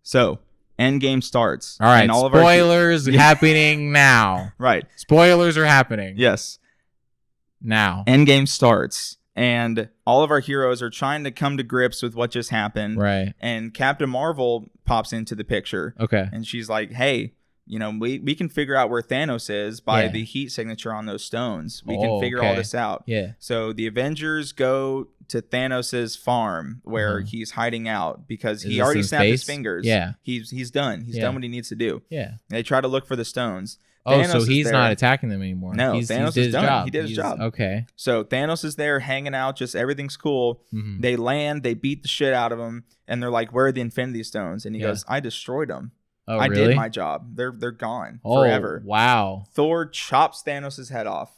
So, Endgame starts. All right. And all Spoilers happening now. Right. Spoilers are happening Yes. now. Endgame starts. And all of our heroes are trying to come to grips with what just happened. Right. And Captain Marvel pops into the picture. Okay. And she's like, hey, you know, we can figure out where Thanos is by Yeah. the heat signature on those stones. We Oh, can figure all okay. this out. Yeah. So the Avengers go to Thanos's farm where he's hiding out because Is he this already in snapped his space? fingers. Yeah. He's done. He's done what he needs to do. Yeah. They try to look for the stones. Oh, Thanos so is he's there. not attacking them anymore. No, he's Thanos did is his done. job. He did his job. Okay. So Thanos is there hanging out, just everything's cool. Mhm. They land, they beat the shit out of him, and they're like, "Where are the Infinity Stones?" And he Yeah. goes, "I destroyed them. Oh, I really? did my job. They're gone Oh, forever." wow. Thor chops Thanos' head off.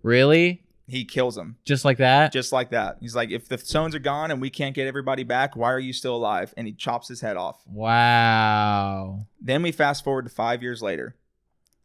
Really? He kills him Just like that? just like that. He's like, "If the stones are gone and we can't get everybody back, why are you still alive?" And he chops his head off. Wow. Then we fast forward to 5 years later.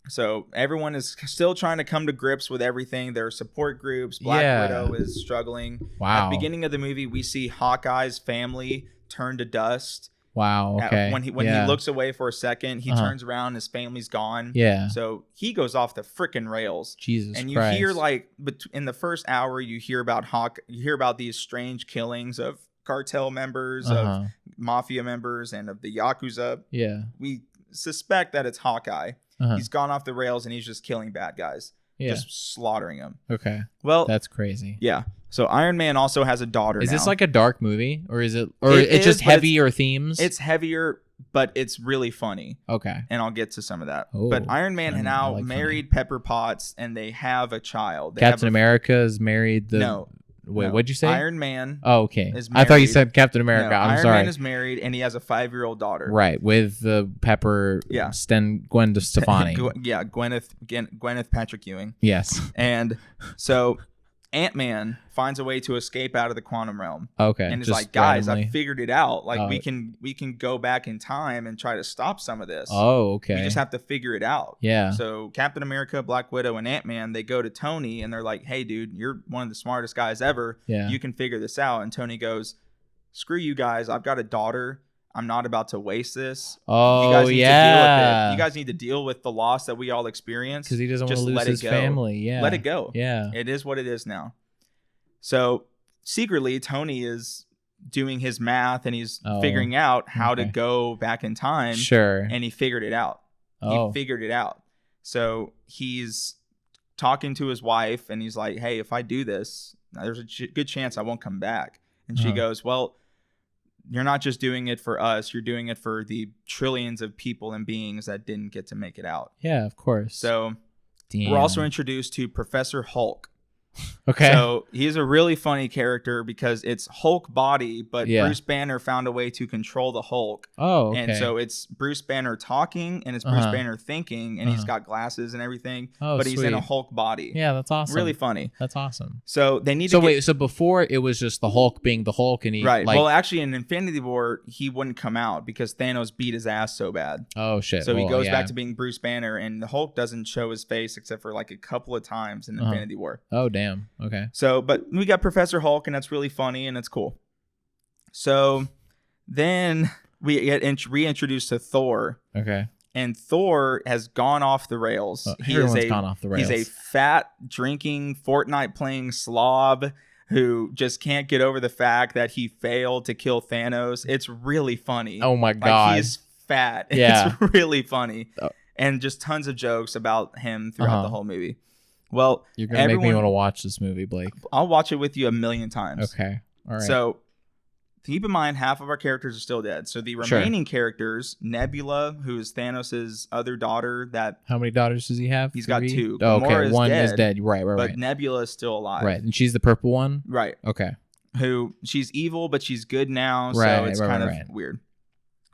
So everyone is still trying to come to grips with everything. There are support groups. Black Widow is struggling. Wow. At the beginning of the movie, we see Hawkeye's family turn to dust. Wow. Okay. When he looks away for a second, he turns around. His family's gone. Yeah. So he goes off the freaking rails. Jesus And you Christ. hear like in the first hour, you hear about these strange killings of cartel members, of mafia members, and of the Yakuza. Yeah. We suspect that it's Hawkeye. He's gone off the rails and he's just killing bad guys. Yeah. Just slaughtering them. Okay. Well, That's crazy. yeah. So Iron Man also has a daughter Is now. this like a dark movie or is it or It it's just is, but heavier themes? It's heavier, but it's really funny. okay. And I'll get to some of that. Oh, but Iron Man funny. now I like married Pepper Potts and they have a child. They Captain have America is married the No. Wait, no. wyou say? Iron Man. Oh, okay. is I thought you married. said Captain America. No, I'm Iron sorry. Man is married and he has a 5-year-old daughter. Right, with the Pepper Yeah. Gwen Stefani. Gwyneth Patrick Ewing. Yes. And so Ant-Man finds a way to escape out of the quantum realm. Okay. And it's just like, guys, randomly. I figured it out. Like Oh. we can go back in time and try to stop some of this. Oh, okay. We just have to figure it out. Yeah. So Captain America, Black Widow, and Ant-Man, they go to Tony and they're like, "Hey, dude, you're one of the smartest guys ever. Yeah. You can figure this out." And Tony goes, "Screw you guys. I've got a daughter. I'm not about to waste this. Oh, You guys need to deal with yeah. it. You guys need to deal with the loss that we all experience. Because he doesn't want Just to lose let it his go. family. Yeah. Let it go. Yeah. It is what it is now." So secretly, Tony is doing his math and he's Oh, figuring out how to okay. go back in time. Sure. And he figured it out. Oh. He figured it out. So he's talking to his wife and he's like, "Hey, if I do this, there's a good chance I won't come back." And she Uh-huh. goes, "Well, you're not just doing it for us. You're doing it for the trillions of people and beings that didn't get to make it out." Yeah, of course. So Damn. we're also introduced to Professor Hulk. Okay. So he's a really funny character because it's Hulk body, but Bruce Banner found a way to control the Hulk. Oh, okay. And so it's Bruce Banner talking and it's Bruce Banner thinking, and he's got glasses and everything, but he's in a Hulk body. Yeah, that's awesome. Really funny. That's awesome. So they need to so before it was just the Hulk being the Hulk, and he right. Well, actually, in Infinity War, he wouldn't come out because Thanos beat his ass so bad. Oh shit! So he goes back to being Bruce Banner, and the Hulk doesn't show his face except for like a couple of times in Infinity War. Oh damn. Okay. So, but we got Professor Hulk, and that's really funny and it's cool. So then we get reintroduced to Thor. Okay. And Thor has gone off the rails. Everyone's gone off the rails. He's a fat, drinking, Fortnite playing slob who just can't get over the fact that he failed to kill Thanos. It's really funny. Oh my god. Like, he's fat. Yeah. It's really funny. And just tons of jokes about him throughout the whole movie. Well, you're going to make me want to watch this movie, Blake. I'll watch it with you 1,000,000 times. Okay. All right. So keep in mind, half of our characters are still dead. So the remaining characters, Nebula, who is Thanos' other daughter. How many daughters does he have? He's got 2. Oh, okay. One is dead. Right. But Nebula is still alive. Right. And she's the purple one? Right. Okay. She's evil, but she's good now. Right, So it's kind of weird.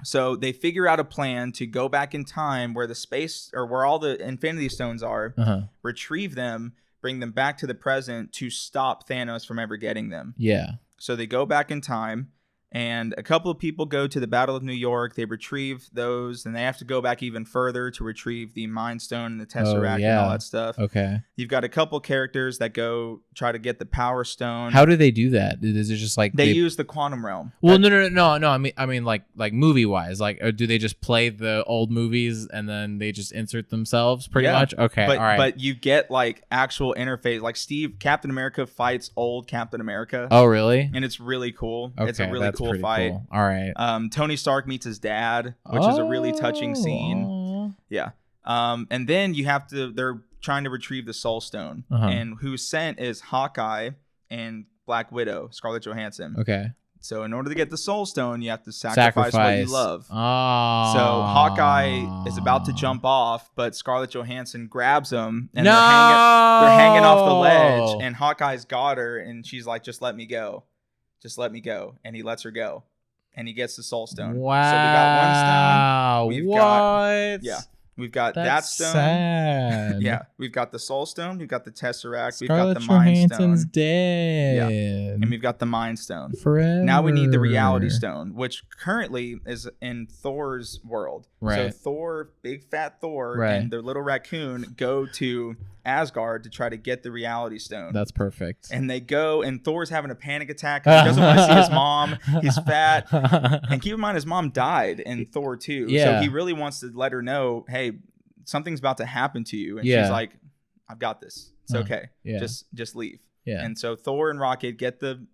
So they figure out a plan to go back in time where where all the Infinity Stones are, retrieve them, bring them back to the present to stop Thanos from ever getting them. Yeah. So they go back in time, and a couple of people go to the Battle of New York. They retrieve those, and they have to go back even further to retrieve the Mind Stone and the Tesseract and all that stuff. Okay. You've got a couple characters that go try to get the Power Stone. How do they do that? Is it just like they use the quantum realm? Well, no. I mean, like movie wise, like, or do they just play the old movies and then they just insert themselves pretty much? Okay, but, all right. But you get like actual interface, like Captain America fights old Captain America. Oh, really? And it's really cool. Okay, it's a really cool fight. Cool. All right. Tony Stark meets his dad, which is a really touching scene. Yeah. And then they're trying to retrieve the Soul Stone, and who's sent is Hawkeye and Black Widow, Scarlett Johansson. Okay. So in order to get the Soul Stone, you have to sacrifice what you love. Oh. So Hawkeye is about to jump off, but Scarlett Johansson grabs him, and they're hanging off the ledge, and Hawkeye's got her, and she's like, "Just let me go, just let me go," and he lets her go, and he gets the Soul Stone. Wow. So we got 1 stone. We've got that stone. Sad. Yeah, we've got the Soul Stone. We've got the Tesseract. Scarlett we've got the Mind Johansson's Stone. dead. Yeah, and we've got the Mind Stone. Forever. Now we need the Reality Stone, which currently is in Thor's world. Right. So Thor, big fat Thor, and their little raccoon go to Asgard to try to get the Reality Stone. That's perfect. And they go, and Thor's having a panic attack. He doesn't want to see his mom. He's fat. And keep in mind, his mom died in Thor 2. Yeah. So he really wants to let her know, hey, something's about to happen to you. And she's like, I've got this. It's okay. Yeah. Just leave. Yeah. And so Thor and Rocket get the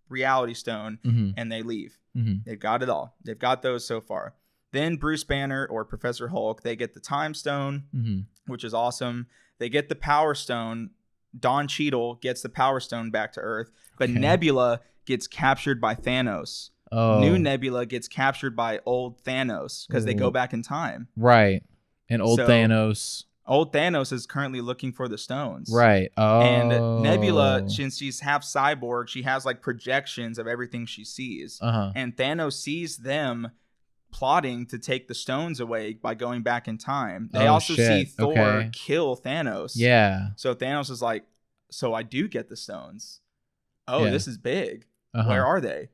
Reality Stone, and they leave. They've got it all. They've got those so far. Then Bruce Banner or Professor Hulk, they get the Time Stone, which is awesome. They get the Power Stone. Don Cheadle gets the Power Stone back to Earth, but Nebula gets captured by Thanos. Oh. New Nebula gets captured by old Thanos because they go back in time. Right. And old Thanos is currently looking for the stones. Right. Oh. And Nebula, since she's half cyborg, she has like projections of everything she sees. And Thanos sees them plotting to take the stones away by going back in time. They also see Thor kill Thanos. Yeah. So Thanos is like, so I do get the stones. Oh, this is big. Where are they?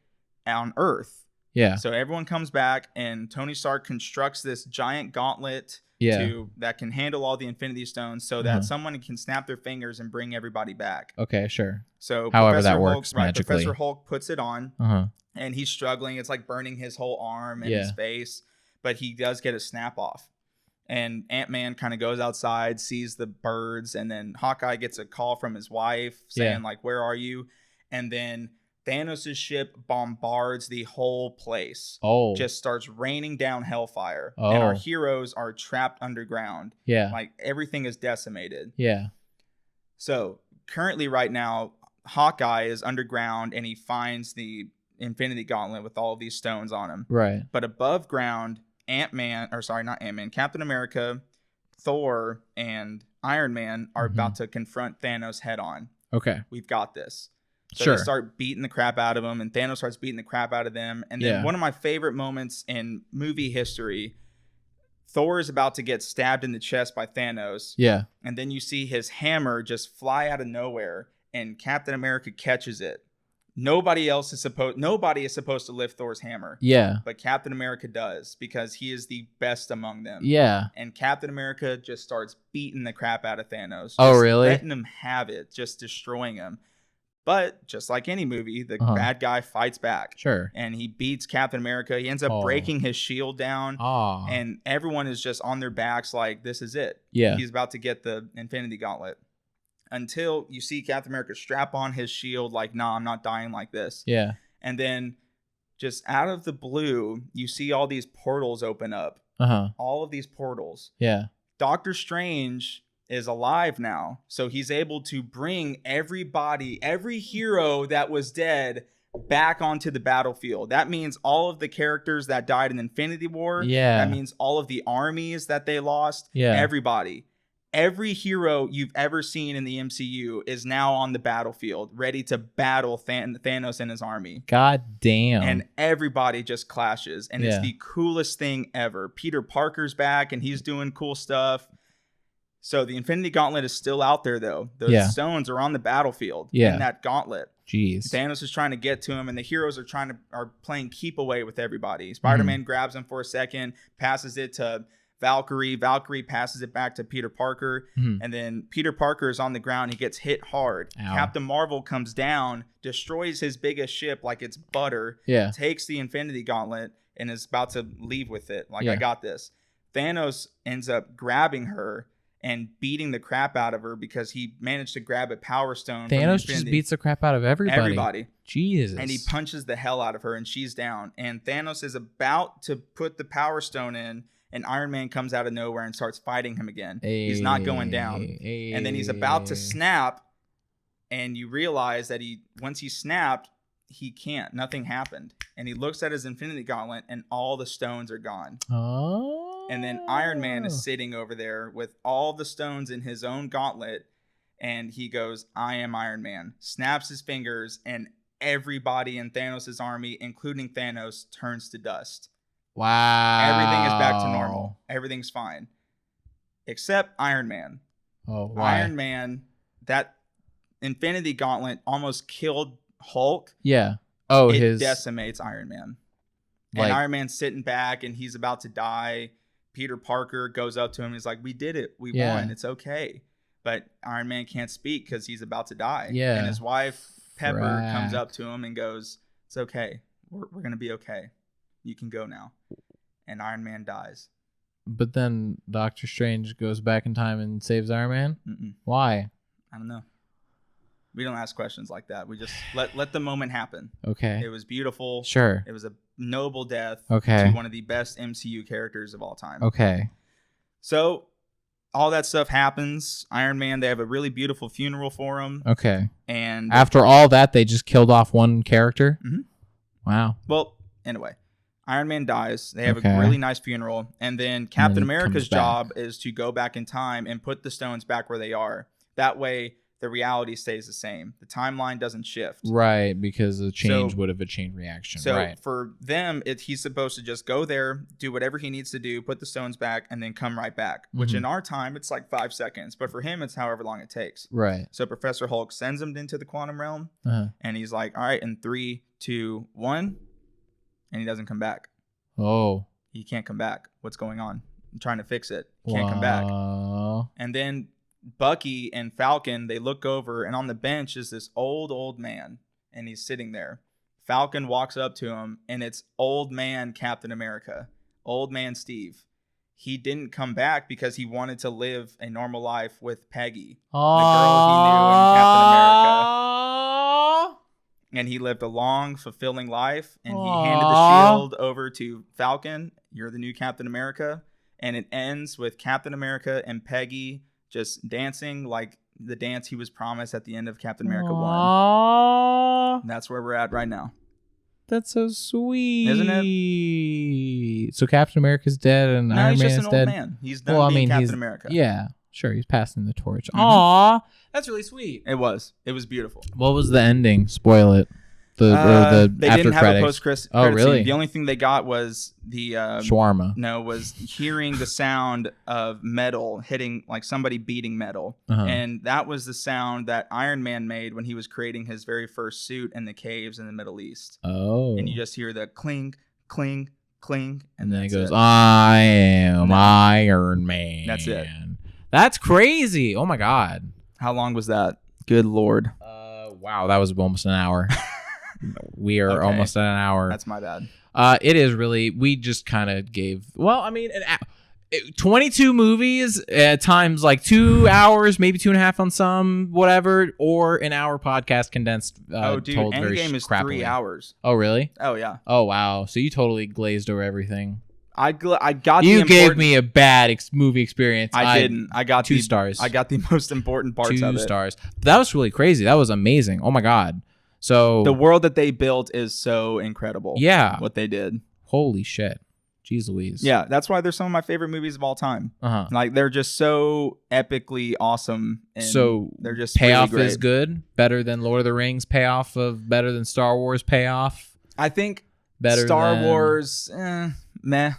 On Earth. Yeah. So everyone comes back, and Tony Stark constructs this giant gauntlet that can handle all the Infinity Stones, so that someone can snap their fingers and bring everybody back. Okay, sure. So however Professor that works magically. Professor Hulk puts it on, and he's struggling. It's like burning his whole arm and his face, but he does get a snap off. And Ant-Man kind of goes outside, sees the birds, and then Hawkeye gets a call from his wife saying, like, where are you? And then Thanos' ship bombards the whole place. Oh. Just starts raining down hellfire. And our heroes are trapped underground. Yeah. Like, everything is decimated. Yeah. So, currently right now, Hawkeye is underground, and he finds the Infinity Gauntlet with all of these stones on him. Right. But above ground, Captain America, Thor, and Iron Man are about to confront Thanos head on. Okay. We've got this. So Sure. they start beating the crap out of him, and Thanos starts beating the crap out of them. And then one of my favorite moments in movie history, Thor is about to get stabbed in the chest by Thanos. Yeah. And then you see his hammer just fly out of nowhere, and Captain America catches it. Nobody is supposed to lift Thor's hammer. Yeah. But Captain America does, because he is the best among them. Yeah. And Captain America just starts beating the crap out of Thanos. Oh, really? Letting him have it, just destroying him. But just like any movie, the bad guy fights back. Sure. And he beats Captain America. He ends up breaking his shield down. And everyone is just on their backs like, this is it. Yeah. He's about to get the Infinity Gauntlet. Until you see Captain America strap on his shield like, nah, I'm not dying like this. Yeah. And then just out of the blue, you see all these portals open up. All of these portals. Yeah. Doctor Strange is alive now. So he's able to bring everybody, every hero that was dead back onto the battlefield. That means all of the characters that died in Infinity War. Yeah. That means all of the armies that they lost. Yeah. Everybody. Every hero you've ever seen in the MCU is now on the battlefield, ready to battle Thanos and his army. God damn. And everybody just clashes. And it's the coolest thing ever. Peter Parker's back and he's doing cool stuff. So the Infinity Gauntlet is still out there, though. Those stones are on the battlefield in that gauntlet. Jeez. Thanos is trying to get to him, and the heroes are playing keep away with everybody. Spider-Man grabs him for a second, passes it to Valkyrie. Valkyrie passes it back to Peter Parker. And then Peter Parker is on the ground. He gets hit hard. Ow. Captain Marvel comes down, destroys his biggest ship like it's butter, takes the Infinity Gauntlet, and is about to leave with it. Like, I got this. Thanos ends up grabbing her and beating the crap out of her because he managed to grab a Power Stone. Thanos just beats the crap out of everybody. Jesus. And he punches the hell out of her, and she's down. And Thanos is about to put the Power Stone in, and Iron Man comes out of nowhere and starts fighting him again. He's not going down. And then he's about to snap, and you realize that once he snapped, he can't. Nothing happened. And he looks at his Infinity Gauntlet, and all the stones are gone. And then Iron Man is sitting over there with all the stones in his own gauntlet, and he goes, I am Iron Man. Snaps his fingers, and everybody in Thanos' army, including Thanos, turns to dust. Wow. Everything is back to normal. Everything's fine. Except Iron Man. Oh, why? Iron Man, that Infinity Gauntlet almost killed Hulk. Yeah. Oh, it decimates Iron Man. And Iron Man's sitting back, and he's about to die. Peter Parker goes up to him. He's like, we did it. We won. It's okay. But Iron Man can't speak because he's about to die. Yeah. And his wife, Pepper, comes up to him and goes, it's okay. We're going to be okay. You can go now. And Iron Man dies. But then Doctor Strange goes back in time and saves Iron Man? Mm-mm. Why? I don't know. We don't ask questions like that. We just let the moment happen. Okay. It was beautiful. Sure. It was a noble death to one of the best MCU characters of all time. Okay. So all that stuff happens. Iron Man, they have a really beautiful funeral for him. Okay. And after all that, they just killed off one character? Mm-hmm. Wow. Well, anyway, Iron Man dies. They have a really nice funeral. And then Captain America's job is to go back in time and put the stones back where they are. That way, the reality stays the same. The timeline doesn't shift. Right, because a change would have a chain reaction. So for them, he's supposed to just go there, do whatever he needs to do, put the stones back, and then come right back. Which in our time, it's like 5 seconds. But for him, it's however long it takes. Right. So Professor Hulk sends him into the quantum realm. And he's like, all right, in 3, 2, 1. And he doesn't come back. Oh. He can't come back. What's going on? I'm trying to fix it. Can't come back. And then Bucky and Falcon, they look over, and on the bench is this old man, and he's sitting there. Falcon walks up to him, and it's old man Captain America, old man Steve. He didn't come back because he wanted to live a normal life with Peggy, the girl he knew in Captain America. And he lived a long, fulfilling life, and he handed the shield over to Falcon. You're the new Captain America. And it ends with Captain America and Peggy just dancing like the dance he was promised at the end of Captain America 1. That's where we're at right now. That's so sweet. Isn't it? So Captain America's dead and Iron Man is dead? He's just an old man. He's done being Captain America. Yeah, Sure, he's passing the torch. Aw, that's really sweet. It was beautiful. What was the ending? Spoil it. The they after didn't have credits. a post-credit Oh, really? scene. The only thing they got was the shawarma. No, was hearing the sound of metal hitting, like somebody beating metal, and that was the sound that Iron Man made when he was creating his very first suit in the caves in the Middle East. Oh, and you just hear the cling, cling, cling, and then he goes, "I am Iron Man." That's it. That's crazy. Oh my god. How long was that? Good Lord. Wow, that was almost an hour. We are almost at an hour. That's my bad. It is really. We just kind of gave. Well, I mean, 22 movies at times, like 2 hours, maybe 2.5 on some, whatever, or an hour podcast condensed. Dude, told Endgame is 3 hours. Oh, really? Oh, yeah. Oh, wow. So you totally glazed over everything. I got. You gave me a bad movie experience. I didn't. I got 2 stars. I got the most important parts of it. 2 stars. That was really crazy. That was amazing. Oh my god. So the world that they built is so incredible. Yeah. What they did. Holy shit. Jeez Louise. Yeah, that's why they're some of my favorite movies of all time. Like they're just so epically awesome. And so they're just payoff really great. is good. Better than Lord of the Rings payoff of better than Star Wars payoff. I think better Star than... Wars, meh.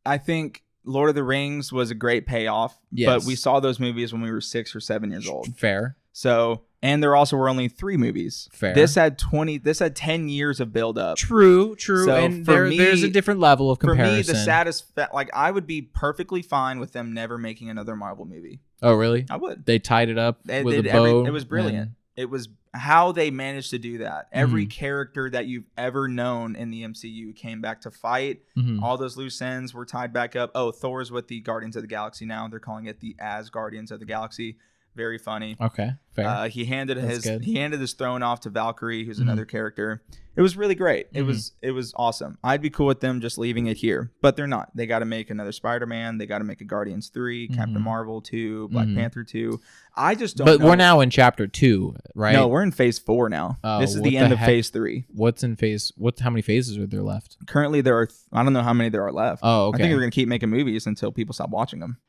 I think Lord of the Rings was a great payoff. Yes. But we saw those movies when we were 6 or 7 years old. Fair. So, and there also were only 3 movies. Fair. This had 10 years of build up. True. So and there's a different level of comparison. For me, like I would be perfectly fine with them never making another Marvel movie. Oh, really? I would. They tied it up with a bow. It was brilliant. It was how they managed to do that. Every character that you've ever known in the MCU came back to fight. All those loose ends were tied back up. Oh, Thor's with the Guardians of the Galaxy now. They're calling it the Guardians of the Galaxy. Very funny. Okay, fair. He handed his throne off to Valkyrie, who's another character. It was really great. It was awesome. I'd be cool with them just leaving it here, but they're not. They got to make another Spider-Man. They got to make a Guardians 3, Captain Marvel 2, Black Panther 2. I just don't know. But we're now in chapter 2, right? No, we're in phase 4 now. This is the end of phase 3. What's in phase? How many phases are there left? Currently, there are. I don't know how many there are left. Oh, okay. I think they're gonna keep making movies until people stop watching them.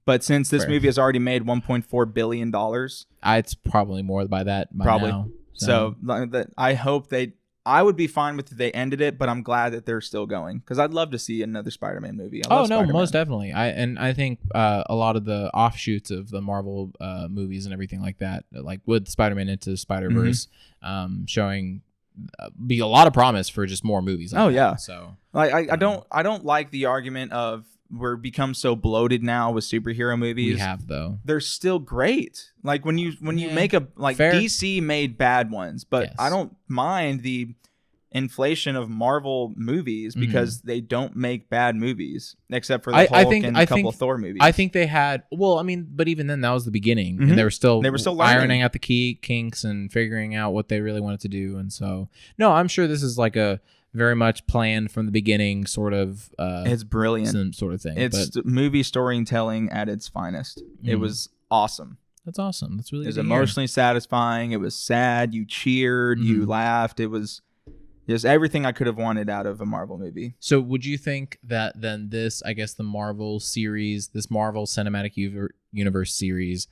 But since this movie has already made $1.4 billion, it's probably more by now. So I hope I would be fine with if they ended it, but I'm glad that they're still going because I'd love to see another Spider-Man movie. Oh no, Spider-Man. Most definitely. I think a lot of the offshoots of the Marvel movies and everything like that, like with Spider-Man Into Spider-Verse, showing be a lot of promise for just more movies. Like yeah. So like I don't like the argument of we're become so bloated now with superhero movies. We have though. They're still great. Like when you make a fair. DC made bad ones, but yes. I don't mind the inflation of Marvel movies because they don't make bad movies except for the Hulk and a couple of Thor movies. I think they had but even then that was the beginning and they were still ironing out the kinks and figuring out what they really wanted to do. And so no, I'm sure this is like a very much planned from the beginning sort of it's brilliant sort of thing. It's movie storytelling at its finest. It was awesome. That's awesome. That's really good. It was emotionally satisfying. It was sad. You cheered, you laughed. It was just everything I could have wanted out of a Marvel movie. So would you think that then this, I guess the Marvel series, this Marvel Cinematic Universe series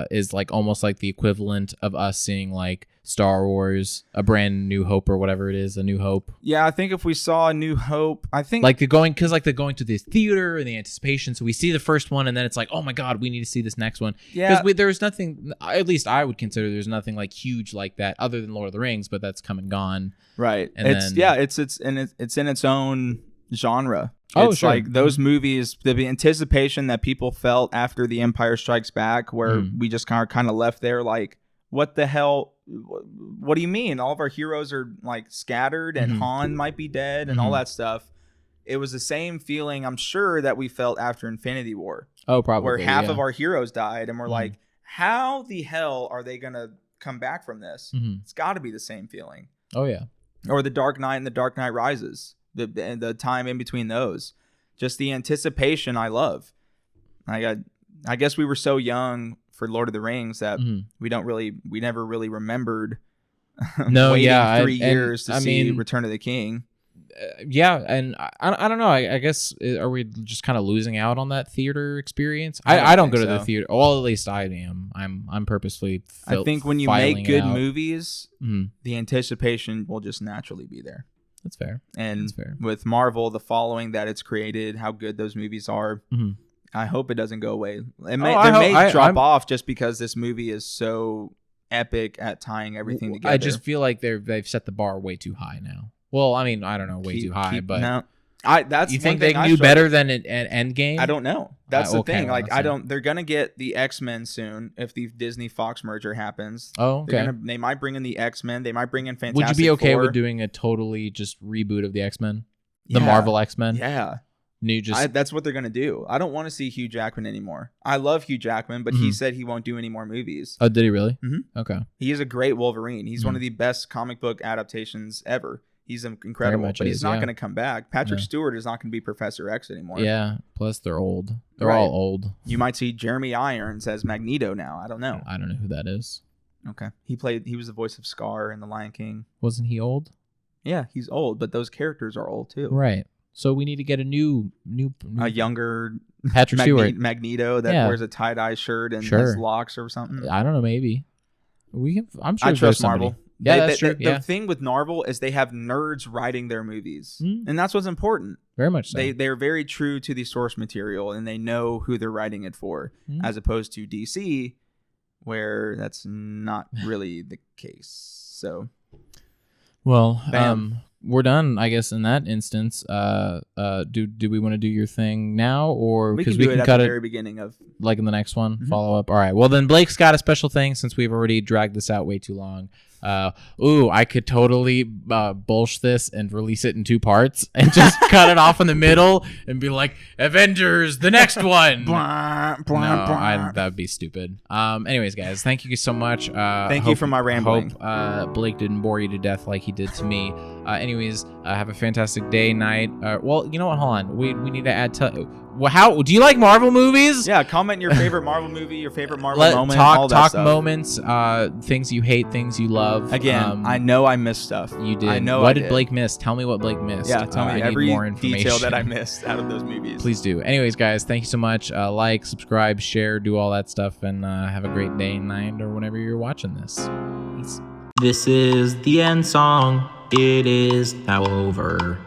is like almost like the equivalent of us seeing like Star Wars, A Brand New Hope or whatever it is, A New Hope? Yeah, I think if we saw A New Hope, I think like they're going to this theater and the anticipation. So we see the first one and then it's like, oh my God, we need to see this next one. Yeah, because there's nothing, at least I would consider there's nothing like huge like that other than Lord of the Rings, but that's come and gone. Right. And it's in its own genre. Oh, it's sure. like those movies, the anticipation that people felt after The Empire Strikes Back, where we just kind of left there like, what the hell? What do you mean? All of our heroes are like scattered and Han might be dead and all that stuff. It was the same feeling, I'm sure, that we felt after Infinity War. Oh, probably. Where half of our heroes died and we're like, how the hell are they going to come back from this? It's got to be the same feeling. Oh, yeah. Or The Dark Knight and The Dark Knight Rises. The time in between those, just the anticipation I love. I guess we were so young for Lord of the Rings that we never really remembered waiting 3 years to see Return of the King. Yeah, and I don't know. I guess are we just kind of losing out on that theater experience? I don't go to the theater. Well, at least I am. I'm purposefully. I think when you make good movies, the anticipation will just naturally be there. That's fair. And That's fair. With Marvel, the following that it's created, how good those movies are, I hope it doesn't go away. It may drop off just because this movie is so epic at tying everything together. I just feel like they've set the bar way too high now. Well, I mean, I don't know, way too high, but no. That's you think they can do better than an Endgame? I don't know. That's the thing. Well, like, they're gonna get the X-Men soon if the Disney Fox merger happens. Oh, okay. They might bring in the X-Men. They might bring in Fantastic Would you be okay Four. with doing a totally just reboot of the X-Men, the Marvel X-Men? Yeah. That's what they're gonna do. I don't want to see Hugh Jackman anymore. I love Hugh Jackman, but he said he won't do any more movies. Oh, did he really? Mm-hmm. Okay. He is a great Wolverine. He's one of the best comic book adaptations ever. He's incredible, but he's not going to come back. Patrick Stewart is not going to be Professor X anymore. Yeah, plus they're old. They're all old. You might see Jeremy Irons as Magneto now. I don't know. I don't know who that is. Okay. He was the voice of Scar in The Lion King. Wasn't he old? Yeah, he's old, but those characters are old too. Right. So we need to get a new a younger Patrick Stewart Magneto that wears a tie-dye shirt and has locks or something. I don't know, maybe. I'm sure I trust Marvel. Yeah, that's true. The thing with Marvel is they have nerds writing their movies, and that's what's important. Very much so. They're very true to the source material, and they know who they're writing it for, as opposed to DC, where that's not really the case. So, well, we're done, I guess, in that instance. Do we want to do your thing now, or because we can cut it at the very beginning of like in the next one follow up? All right. Well, then Blake's got a special thing since we've already dragged this out way too long. I could totally bullsh this and release it in 2 parts and just cut it off in the middle and be like, Avengers, the next one. That would be stupid. Anyways, guys, thank you so much. Thank you for my rambling. Hope Blake didn't bore you to death like he did to me. Anyways, have a fantastic day, night. Well, you know what? Hold on. We need to add. How do you like Marvel movies? Yeah, comment your favorite Marvel movie, your favorite Marvel moment, all that talk stuff. Moments, things you hate, things you love. Again, I know I missed stuff. You did. I know. What did Blake miss? Tell me what Blake missed. Yeah, tell me every detail that I missed out of those movies. Please do. Anyways, guys, thank you so much. Like, subscribe, share, do all that stuff, and have a great day and night or whenever you're watching this. Peace. This is the end song. It is now over.